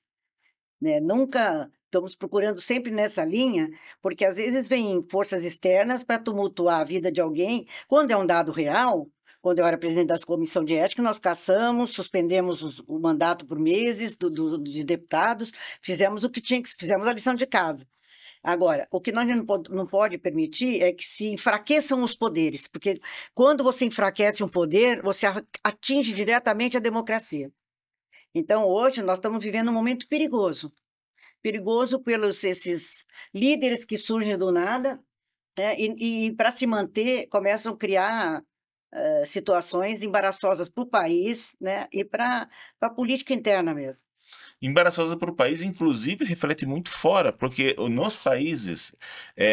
Né? Nunca estamos procurando sempre nessa linha, porque às vezes vêm forças externas para tumultuar a vida de alguém, quando é um dado real. Quando eu era presidente da comissão de ética, nós cassamos, suspendemos o mandato por meses de deputados, fizemos o que tinha que, fizemos a lição de casa. Agora, o que nós não pode permitir é que se enfraqueçam os poderes, porque quando você enfraquece um poder, você atinge diretamente a democracia. Então, hoje, nós estamos vivendo um momento perigoso. Perigoso pelos esses líderes que surgem do nada, né, e para se manter, começam a criar situações embaraçosas para o país, né, e para a política interna mesmo. Embaraçosa para o país, inclusive, reflete muito fora, porque nos países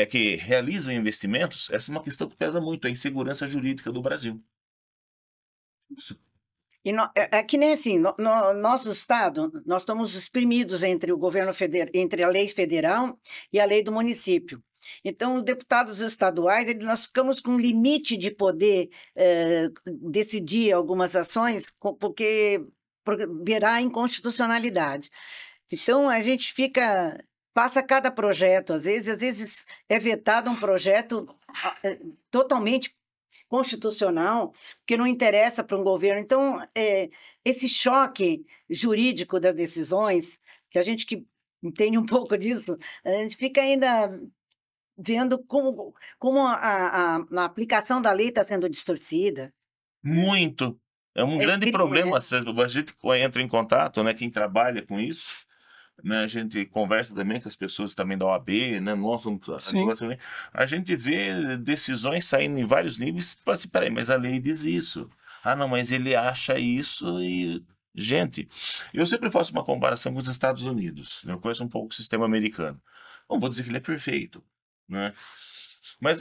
que realizam investimentos, essa é uma questão que pesa muito, a insegurança jurídica do Brasil. Isso. E é que nem assim, nós do Estado, nós estamos exprimidos entre o governo federal, entre a lei federal e a lei do município. Então, os deputados estaduais, nós ficamos com limite de poder decidir algumas ações, porque virar inconstitucionalidade. Então, a gente passa cada projeto, às vezes é vetado um projeto totalmente constitucional, que não interessa para um governo. Então, esse choque jurídico das decisões, que a gente que entende um pouco disso, a gente fica ainda vendo como a aplicação da lei está sendo distorcida. Muito. É um grande problema. A gente entra em contato, né, quem trabalha com isso, né, a gente conversa também com as pessoas também da OAB, né, a gente vê decisões saindo em vários níveis, fala assim, peraí, mas a lei diz isso. Ah, não, mas ele acha isso e... Gente, eu sempre faço uma comparação com os Estados Unidos. Eu conheço um pouco o sistema americano. Não vou dizer que ele é perfeito, né? Mas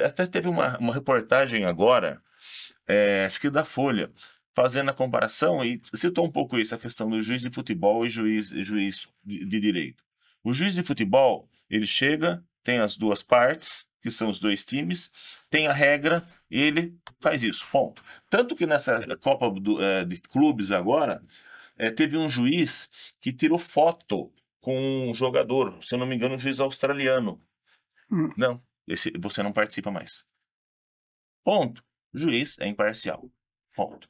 até teve uma reportagem agora, acho que da Folha, fazendo a comparação, e citou um pouco isso, a questão do juiz de futebol e juiz de direito. O juiz de futebol, ele chega, tem as duas partes, que são os dois times, tem a regra, e ele faz isso, ponto. Tanto que nessa Copa de Clubes agora, teve um juiz que tirou foto com um jogador, se eu não me engano, um juiz australiano. Não, você não participa mais. Ponto. O juiz é imparcial. Ponto.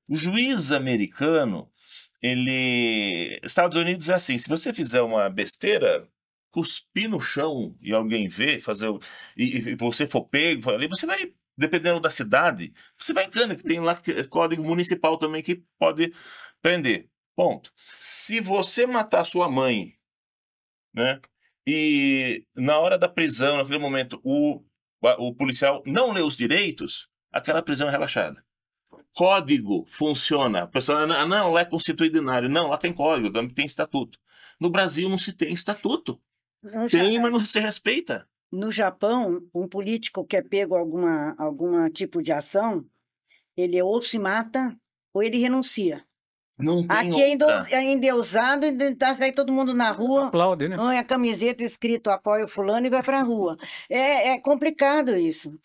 O juiz americano, Estados Unidos é assim, se você fizer uma besteira, cuspir no chão e alguém ver, e você for pego, ali, você vai, dependendo da cidade, você vai em cana, que tem lá código municipal também que pode prender. Ponto. Se você matar sua mãe, né, e na hora da prisão, naquele momento, o policial não lê os direitos, aquela prisão é relaxada. Código funciona. A pessoa, não, lá é constitucionário. Não, lá tem código, tem estatuto. No Brasil não se tem estatuto. Tem, mas não se respeita. No Japão, um político que é pego algum tipo de ação, ele ou se mata ou ele renuncia. Não tem aqui ainda é usado, e tá aí todo mundo na rua, aplaude, né? Põe a camiseta escrito apoio fulano e vai para a rua. É complicado isso.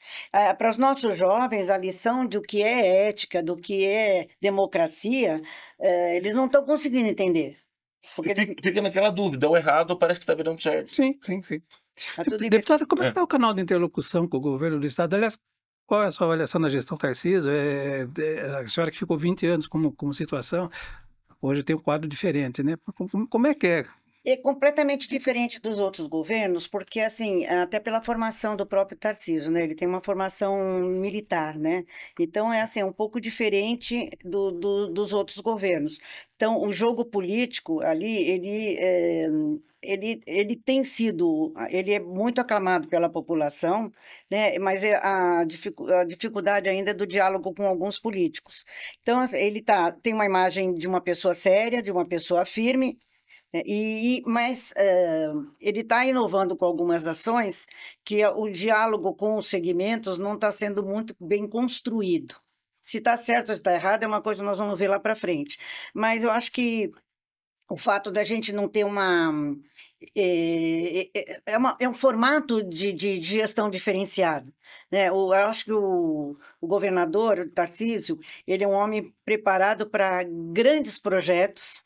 Para os nossos jovens, a lição do que é ética, do que é democracia, eles não estão conseguindo entender. Porque fica naquela dúvida, o errado parece que está virando certo. Sim. Deputado, como é que está o canal de interlocução com o governo do Estado? Aliás, qual é a sua avaliação na gestão Tarcísio? A senhora que ficou 20 anos como situação, hoje tem um quadro diferente, né? Como é que é É completamente diferente dos outros governos, porque, assim, até pela formação do próprio Tarcísio, né? Ele tem uma formação militar, né? Então, é assim, um pouco diferente dos outros governos. Então, o jogo político ali, ele tem sido, ele é muito aclamado pela população, né? Mas a dificuldade ainda é do diálogo com alguns políticos. Então, assim, tem uma imagem de uma pessoa séria, de uma pessoa firme, mas ele está inovando com algumas ações que o diálogo com os segmentos não está sendo muito bem construído. Se está certo ou se está errado é uma coisa que nós vamos ver lá para frente. Mas eu acho que o fato da gente não ter é um formato de gestão diferenciado, né? Eu acho que o governador, o Tarcísio, ele é um homem preparado para grandes projetos,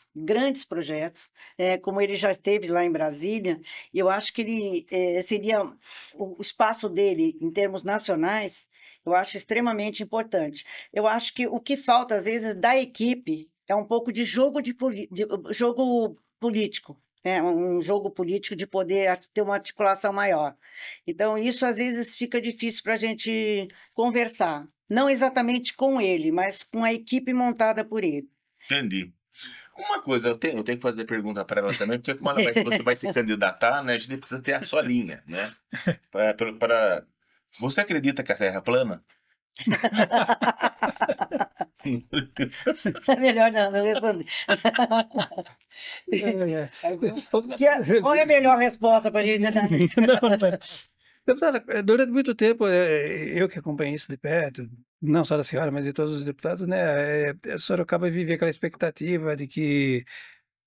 como ele já esteve lá em Brasília, e eu acho que ele seria o espaço dele em termos nacionais, eu acho extremamente importante. Eu acho que o que falta, às vezes, da equipe é um pouco de jogo político, né? Um jogo político de poder ter uma articulação maior. Então, isso às vezes fica difícil para a gente conversar. Não exatamente com ele, mas com a equipe montada por ele. Entendi. Uma coisa, eu tenho que fazer pergunta para ela também, porque como você vai se candidatar, né? A gente precisa ter a sua linha, né? Você acredita que a Terra é plana? É melhor não responder. Qual é a melhor resposta para a gente? Deputada, durante muito tempo, eu que acompanhei isso de perto, não só da senhora, mas de todos os deputados, né, a senhora acaba vivendo aquela expectativa de que,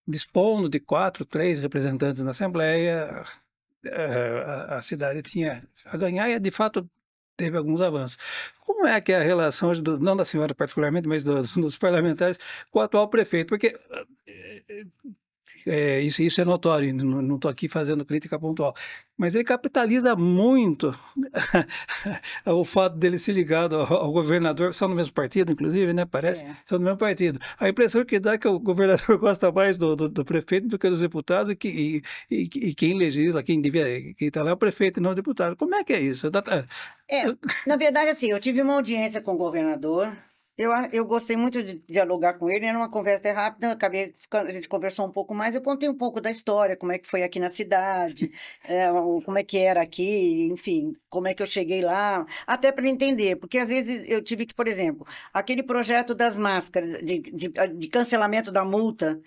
dispondo de 4, 3 representantes na Assembleia, a cidade tinha a ganhar e, de fato, teve alguns avanços. Como é que é a relação, não da senhora particularmente, mas dos parlamentares com o atual prefeito? Porque isso é notório, não estou aqui fazendo crítica pontual, mas ele capitaliza muito o fato dele se ligado ao governador, são do mesmo partido, inclusive, né? Parece, são do mesmo partido. A impressão que dá é que o governador gosta mais do prefeito do que dos deputados e quem legisla, quem está lá é o prefeito e não o deputado. Como é que é isso? Na verdade, assim, eu tive uma audiência com o governador. Eu gostei muito de dialogar com ele, era uma conversa rápida, a gente conversou um pouco mais, eu contei um pouco da história, como é que foi aqui na cidade, como é que era aqui, enfim, como é que eu cheguei lá, até para ele entender, porque às vezes eu tive que, por exemplo, aquele projeto das máscaras, de cancelamento da multa,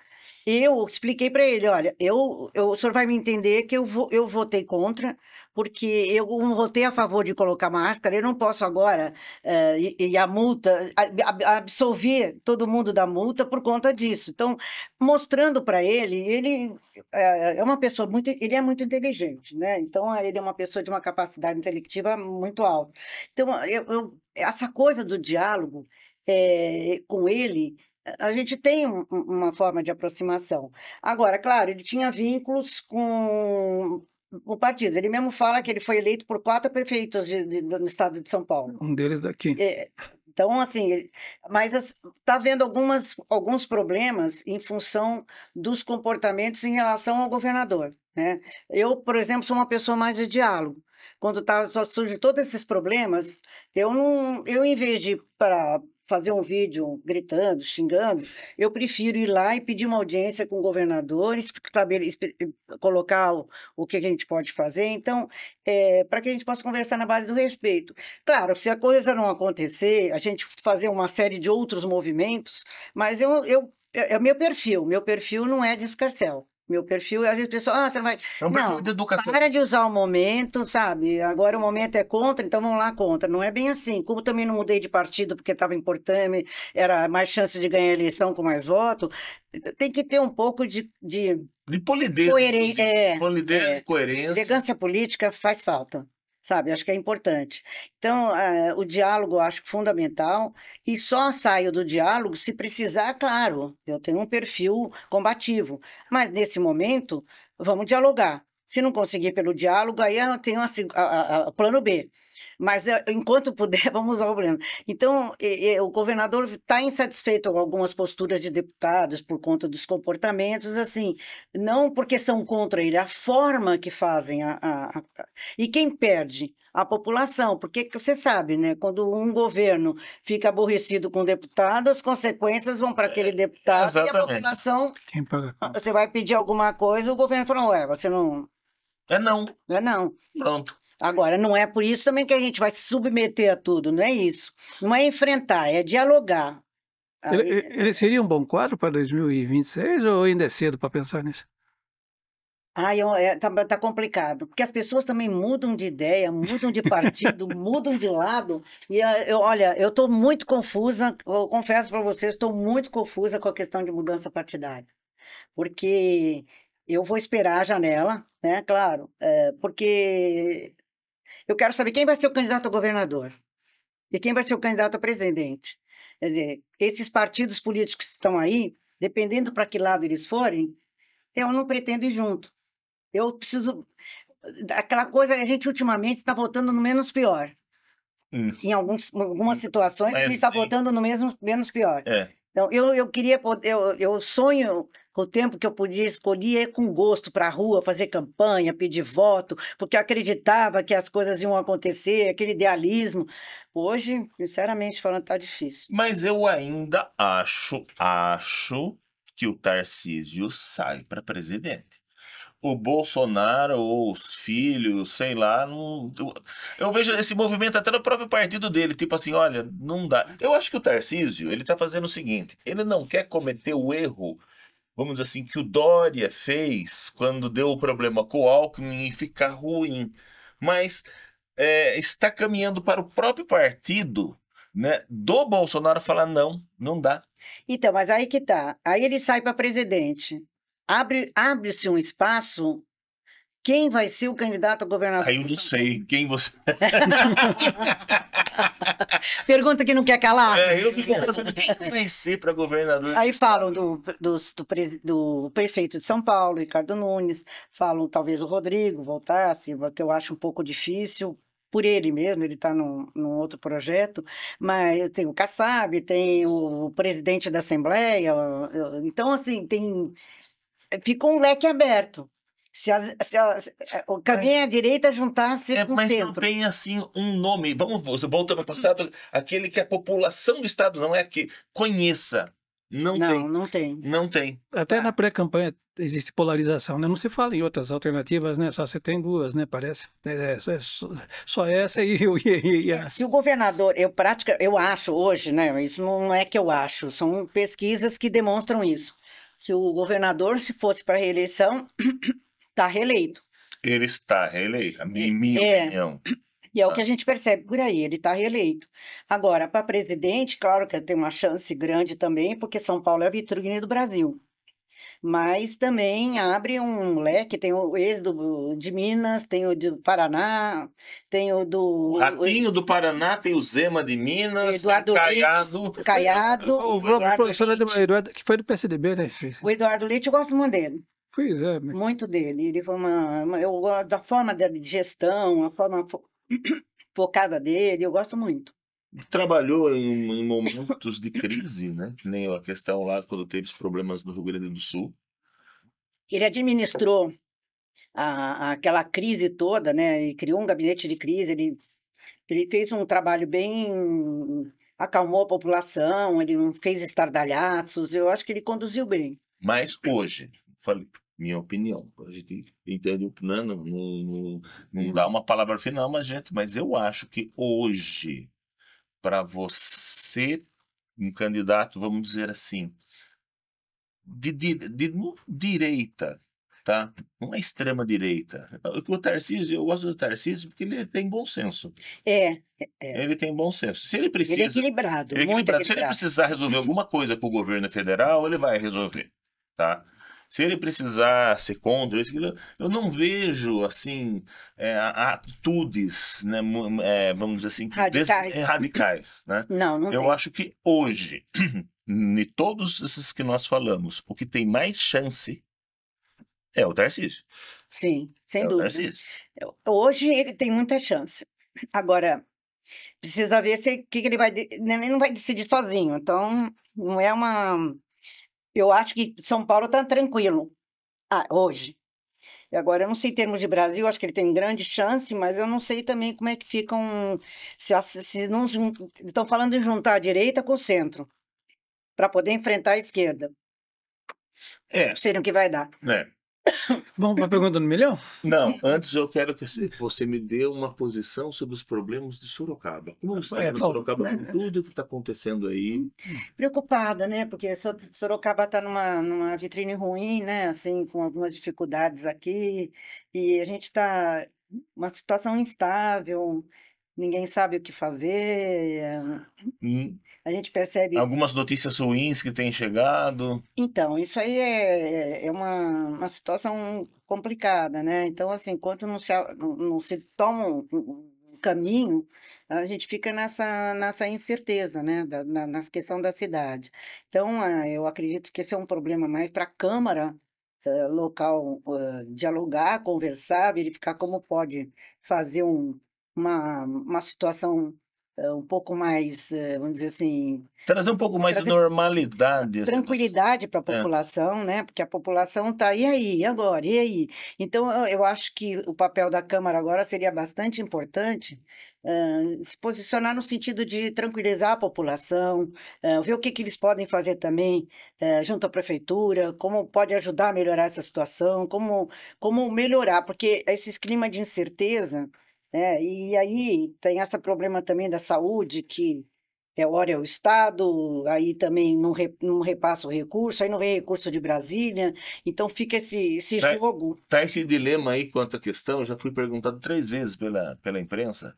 eu expliquei para ele, olha, o senhor vai me entender que eu votei contra, porque eu não votei a favor de colocar máscara, eu não posso agora e a multa, absolver todo mundo da multa por conta disso. Então, mostrando para ele é uma pessoa ele é muito inteligente, né? Então, ele é uma pessoa de uma capacidade intelectiva muito alta. Então, essa coisa do diálogo com ele, a gente tem uma forma de aproximação. Agora, claro, ele tinha vínculos com o partido. Ele mesmo fala que ele foi eleito por 4 prefeitos no estado de São Paulo. Um deles daqui. Então, assim, mas está havendo alguns problemas em função dos comportamentos em relação ao governador, né? Eu, por exemplo, sou uma pessoa mais de diálogo. Quando surgem todos esses problemas, em vez de para fazer um vídeo gritando, xingando, eu prefiro ir lá e pedir uma audiência com o governador, colocar o que a gente pode fazer, então, para que a gente possa conversar na base do respeito. Claro, se a coisa não acontecer, a gente fazer uma série de outros movimentos, mas é meu perfil não é de escarcéu. Meu perfil, às vezes o pessoal, você não vai... É um perfil de educação. Para de usar o momento, sabe? Agora o momento é contra, então vamos lá contra. Não é bem assim. Como também não mudei de partido porque estava importante, era mais chance de ganhar a eleição com mais voto, tem que ter um pouco de polidez. Polidez e coerência. Elegância política faz falta. Sabe, acho que é importante. Então, o diálogo eu acho fundamental, e só saio do diálogo se precisar, claro, eu tenho um perfil combativo, mas nesse momento, vamos dialogar. Se não conseguir pelo diálogo, aí eu tenho o plano B. Mas enquanto puder, vamos usar o plano. Então, o governador está insatisfeito com algumas posturas de deputados por conta dos comportamentos, assim, não porque são contra ele, a forma que fazem. E quem perde? A população, porque você sabe, né? Quando um governo fica aborrecido com o deputado, as consequências vão para aquele deputado e a população. Quem paga? Você vai pedir alguma coisa, o governo fala, ué, você não. Não. Não. Pronto. Agora, não é por isso também que a gente vai se submeter a tudo, não é isso. Não é enfrentar, é dialogar. Ele seria um bom quadro para 2026 ou ainda é cedo para pensar nisso? Tá complicado, porque as pessoas também mudam de ideia, mudam de partido, mudam de lado. E olha, eu estou muito confusa, eu confesso para vocês, estou muito confusa com a questão de mudança partidária. Porque eu vou esperar a janela, né? Claro, porque eu quero saber quem vai ser o candidato a governador e quem vai ser o candidato a presidente. Quer dizer, esses partidos políticos que estão aí, dependendo para que lado eles forem, eu não pretendo ir junto. Eu preciso... Aquela coisa, a gente ultimamente está votando no menos pior. Em algumas situações, a gente está votando no menos pior. Então, eu queria... Eu sonho o tempo que eu podia escolher com gosto para a rua, fazer campanha, pedir voto, porque eu acreditava que as coisas iam acontecer, aquele idealismo. Hoje, sinceramente falando, está difícil. Mas eu ainda acho que o Tarcísio sai para presidente. O Bolsonaro ou os filhos, sei lá, não... Eu vejo esse movimento até no próprio partido dele, tipo assim, olha, não dá. Eu acho que o Tarcísio, ele tá fazendo o seguinte, ele não quer cometer o erro, vamos dizer assim, que o Dória fez quando deu o problema com o Alckmin e ficar ruim, mas está caminhando para o próprio partido, né, do Bolsonaro falar não dá. Então, mas aí que tá, aí ele sai para presidente. Abre-se um espaço. Quem vai ser o candidato a governador? Aí eu não sei quem você... Pergunta que não quer calar. Eu fico pensando, quem vai ser para governador? Aí falam do prefeito de São Paulo, Ricardo Nunes, falam talvez o Rodrigo voltasse, que eu acho um pouco difícil, por ele mesmo, ele está num outro projeto, mas tem o Kassab, tem o presidente da Assembleia, então assim, ficou um leque aberto. Se o caminho à direita juntasse com o mas centro. Não tem assim um nome. Vamos voltar para o passado, aquele que a população do estado não é que conheça. Não tem. Não tem. Até na pré-campanha existe polarização, né? Não se fala em outras alternativas, né? Só você tem duas, né? Parece. Só essa e a... Se o governador, eu acho hoje, né? Isso não é que eu acho, são pesquisas que demonstram isso. Se o governador, se fosse para reeleição, está reeleito. Ele está reeleito, minha opinião. E é o que a gente percebe por aí, ele está reeleito. Agora, para presidente, claro que tem uma chance grande também, porque São Paulo é a vitrine do Brasil. Mas também abre um leque, tem o ex de Minas, tem o do Paraná, tem o do... O Ratinho do Paraná, tem o Zema de Minas, Eduardo Caiado. O professor Eduardo, que foi do PSDB, né? O Eduardo Leite, eu gosto muito dele. Pois é. Muito dele. Ele foi eu gosto da forma de gestão, a forma focada dele, eu gosto muito. Trabalhou em momentos de crise, né? Que nem a questão lá quando teve os problemas no Rio Grande do Sul. Ele administrou aquela crise toda, né? E criou um gabinete de crise. Ele fez um trabalho bem... acalmou a população, ele não fez estardalhaços. Eu acho que ele conduziu bem. Mas hoje, falei, minha opinião, a gente entende que não dá uma palavra final, mas eu acho que hoje, para você, um candidato, vamos dizer assim, de direita, tá? Não é extrema direita. O Tarcísio, eu gosto do Tarcísio porque ele tem bom senso. Ele tem bom senso. Se ele precisa, ele é equilibrado, muito equilibrado. Se ele precisar resolver alguma coisa com o governo federal, ele vai resolver, tá? Se ele precisar ser contra isso, eu não vejo, assim, atitudes, né, vamos dizer assim, radicais, né? Não eu tem. acho que hoje, de todos esses que nós falamos, o que tem mais chance É o Tarcísio. Sim, sem É o dúvida. Tarcísio. Hoje ele tem muita chance. Agora, precisa ver se que ele vai. Ele não vai decidir sozinho. Então, não é uma. Eu acho que São Paulo está tranquilo hoje. E agora, eu não sei em termos de Brasil, acho que ele tem grande chance, mas eu não sei também como é que ficam. Se não estão falando em juntar a direita com o centro, para poder enfrentar a esquerda. É, Não sei no que vai dar. né? Vamos para a pergunta do milhão? Não, antes eu quero que você me dê uma posição sobre os problemas de Sorocaba. Como você está vendo Sorocaba com tudo que está acontecendo aí? Preocupada, né? Porque Sorocaba está numa vitrine ruim, né? Assim, com algumas dificuldades aqui, e a gente está uma situação instável, ninguém sabe o que fazer. Hum, A gente percebe. Algumas notícias ruins que têm chegado. Então, isso aí é uma situação complicada, né? Então, assim, enquanto não se toma um caminho, a gente fica nessa incerteza, né? Na questão da cidade. Então, eu acredito que esse é um problema mais para a Câmara local dialogar, conversar, verificar como pode fazer uma situação um pouco mais, vamos dizer assim, Trazer um pouco mais de trazer normalidade. tranquilidade para a É. população, né? Porque a população está, e aí, e agora, e aí? Então, eu acho que o papel da Câmara agora seria bastante importante, se posicionar no sentido de tranquilizar a população, ver o que que eles podem fazer também, junto à prefeitura, como pode ajudar a melhorar essa situação, como melhorar, porque esses climas de incerteza, né? E aí tem esse problema também da saúde, que hora é o Estado, aí também não repassa o recurso, aí não vem recurso de Brasília, então fica esse Tá, jogo. tá esse dilema aí quanto à questão, eu já fui perguntado 3 vezes pela imprensa.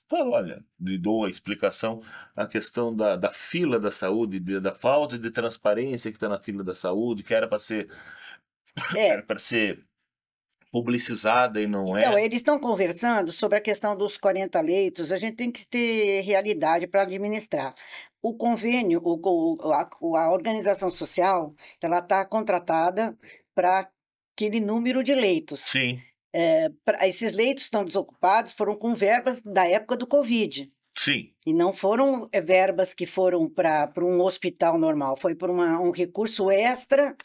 Falo, olha, lhe dou a explicação, a questão da fila da saúde, da falta de transparência que está na fila da saúde, que era É, para ser publicizada e não então, é. eles estão conversando sobre a questão dos 40 leitos, a gente tem que ter realidade para administrar. O convênio, a organização social, ela está contratada para aquele número de leitos. Sim, Esses leitos estão desocupados, foram com verbas da época do Covid. sim. E não foram verbas que foram para um hospital normal, foi por um recurso extra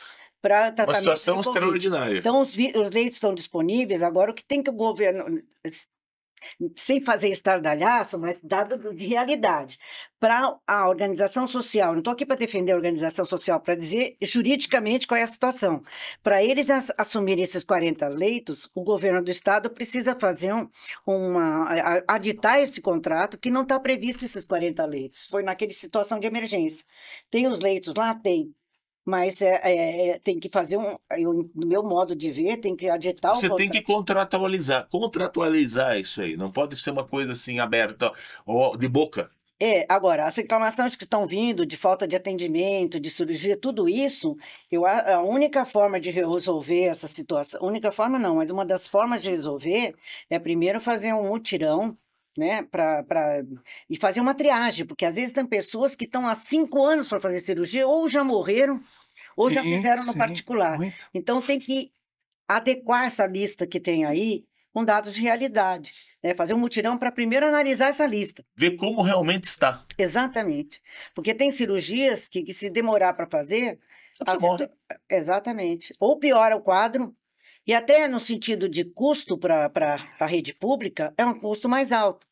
para Uma tratamento situação de Covid. extraordinária. Então, os leitos estão disponíveis, agora o que tem que o governo, sem fazer estardalhaço, mas dado de realidade, para a organização social, não estou aqui para defender a organização social, para dizer juridicamente qual é a situação. Para eles assumirem esses 40 leitos, o governo do estado precisa fazer aditar esse contrato que não está previsto esses 40 leitos. Foi naquela situação de emergência. Tem os leitos lá? Tem. Mas tem que fazer no meu modo de ver, tem que aditar o Você tem que contrato. contratualizar isso aí. Não pode ser uma coisa assim aberta, ó, de boca. Agora, as reclamações que estão vindo de falta de atendimento, de cirurgia, tudo isso, a única forma de resolver essa situação, única forma não, mas uma das formas de resolver é primeiro fazer um mutirão, né, e fazer uma triagem, porque às vezes tem pessoas que estão há 5 anos para fazer cirurgia, ou já morreram, ou já fizeram no particular. Muito. Então tem que adequar essa lista que tem aí com dados de realidade, né? Fazer um mutirão para primeiro analisar essa lista. Ver como realmente está. Exatamente. Porque tem cirurgias que se demorar para fazer, A pessoa morre. exatamente. Ou piora o quadro, e até no sentido de custo para a rede pública, é um custo mais alto.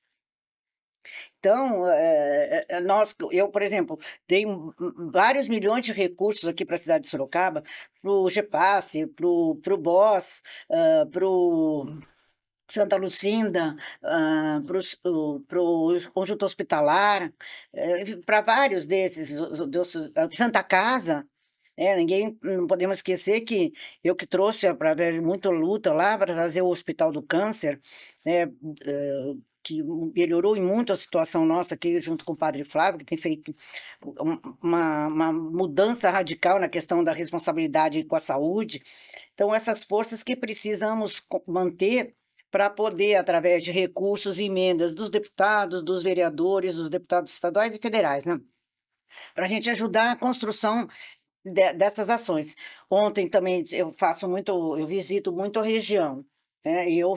Então, eu, por exemplo, dei vários milhões de recursos aqui para a cidade de Sorocaba, para o GEPASSE, para o BOS, para o Santa Lucinda, para o Conjunto Hospitalar, para vários desses, Santa Casa. Não podemos esquecer que eu que trouxe através muita luta lá para trazer o Hospital do Câncer, né, que melhorou em muito a situação nossa aqui junto com o Padre Flávio, que tem feito uma mudança radical na questão da responsabilidade com a saúde. Então, essas forças que precisamos manter para poder, através de recursos e emendas dos deputados, dos vereadores, dos deputados estaduais e federais, né? Para a gente ajudar a construção dessas ações. Ontem também eu visito muito a região, né, e eu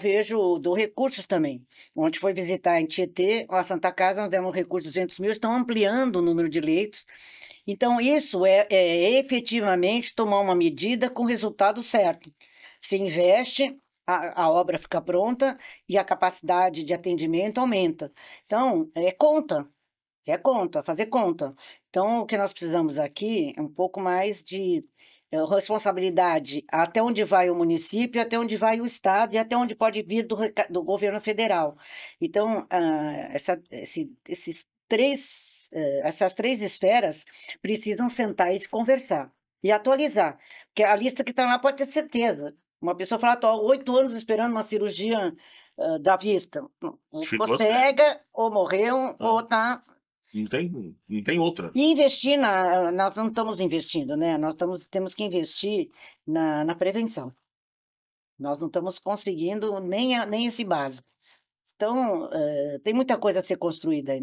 dou recursos também. Ontem foi visitar em Tietê, a Santa Casa, nós demos recursos 200 mil, estão ampliando o número de leitos. Então, isso é efetivamente tomar uma medida com resultado certo. Se investe, a obra fica pronta e a capacidade de atendimento aumenta. Então, fazer conta. Então, o que nós precisamos aqui é um pouco mais de responsabilidade, até onde vai o município, até onde vai o estado e até onde pode vir do governo federal. Então, essas três esferas precisam sentar e se conversar e atualizar, porque a lista que está lá pode ter certeza. Uma pessoa fala, estou há 8 anos esperando uma cirurgia da vista. Ficou cega, ou morreu, ou está... Não tem outra. E investir nós não estamos investindo, né? Temos que investir na prevenção. Nós não estamos conseguindo nem esse básico. Então, tem muita coisa a ser construída aí.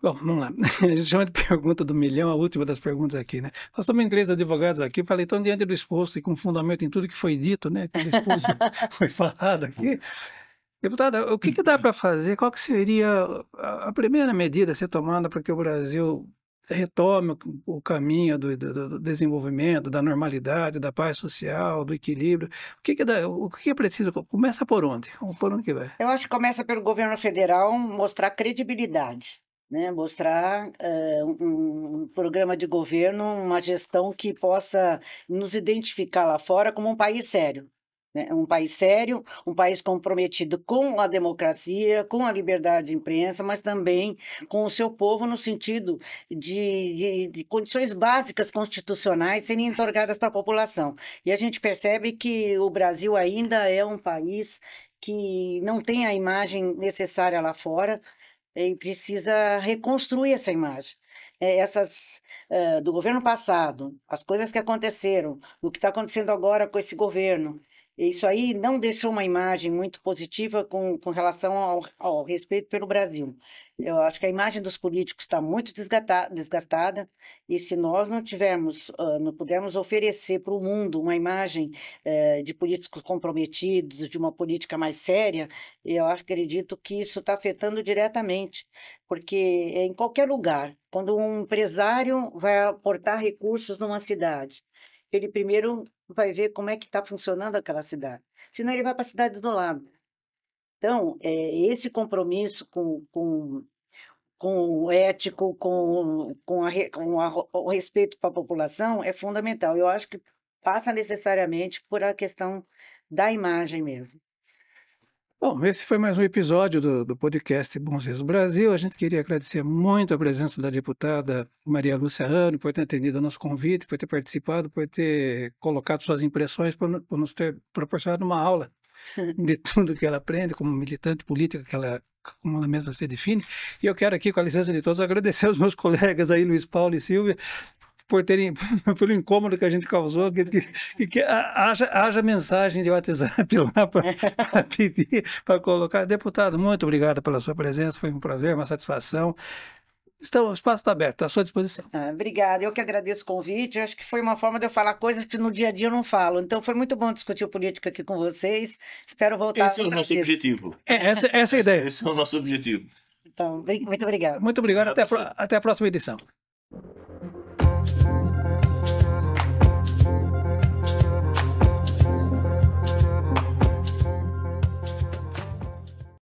Bom, vamos lá. A gente chama de pergunta do milhão, a última das perguntas aqui, né? Nós estamos em 3 advogados aqui, falei, então, diante do exposto e com fundamento em tudo que foi dito, né? Que o exposto foi falado aqui. Deputada, o que dá para fazer? Qual que seria a primeira medida a ser tomada para que o Brasil retome o caminho do desenvolvimento, da normalidade, da paz social, do equilíbrio? O que é preciso? Começa por onde? Por onde que vai? Eu acho que começa pelo governo federal mostrar credibilidade, né? Mostrar um programa de governo, uma gestão que possa nos identificar lá fora como um país sério. Um país sério, um país comprometido com a democracia, com a liberdade de imprensa, mas também com o seu povo no sentido de condições básicas constitucionais serem otorgadas para a população. E a gente percebe que o Brasil ainda é um país que não tem a imagem necessária lá fora e precisa reconstruir essa imagem. Do governo passado, as coisas que aconteceram, o que está acontecendo agora com esse governo, isso aí não deixou uma imagem muito positiva com relação ao respeito pelo Brasil. Eu acho que a imagem dos políticos está muito desgastada, e se nós não pudermos oferecer para o mundo uma imagem de políticos comprometidos, de uma política mais séria, eu acredito que isso está afetando diretamente, porque em qualquer lugar, quando um empresário vai aportar recursos numa cidade, ele primeiro vai ver como é que está funcionando aquela cidade. Senão ele vai para a cidade do lado. Então, esse compromisso com o ético, com o respeito para a população é fundamental. Eu acho que passa necessariamente por a questão da imagem mesmo. Bom, esse foi mais um episódio do podcast Bom Senso Brasil. A gente queria agradecer muito a presença da deputada Maria Lúcia Rano por ter atendido o nosso convite, por ter participado, por ter colocado suas impressões, por nos ter proporcionado uma aula de tudo que ela aprende como militante política, como ela mesma se define. E eu quero aqui, com a licença de todos, agradecer aos meus colegas aí, Luiz Paulo e Silvia, pelo incômodo que a gente causou, que haja mensagem de WhatsApp lá para pedir, para colocar. Deputado, muito obrigado pela sua presença, foi um prazer, uma satisfação. O espaço está aberto, está à sua disposição. Obrigada, eu que agradeço o convite. Eu acho que foi uma forma de eu falar coisas que no dia a dia eu não falo. Então foi muito bom discutir política aqui com vocês. Espero voltar. Esse é o nosso objetivo. Essa é a ideia. Esse é o nosso objetivo. Então, muito obrigado. Muito obrigado, até a próxima edição.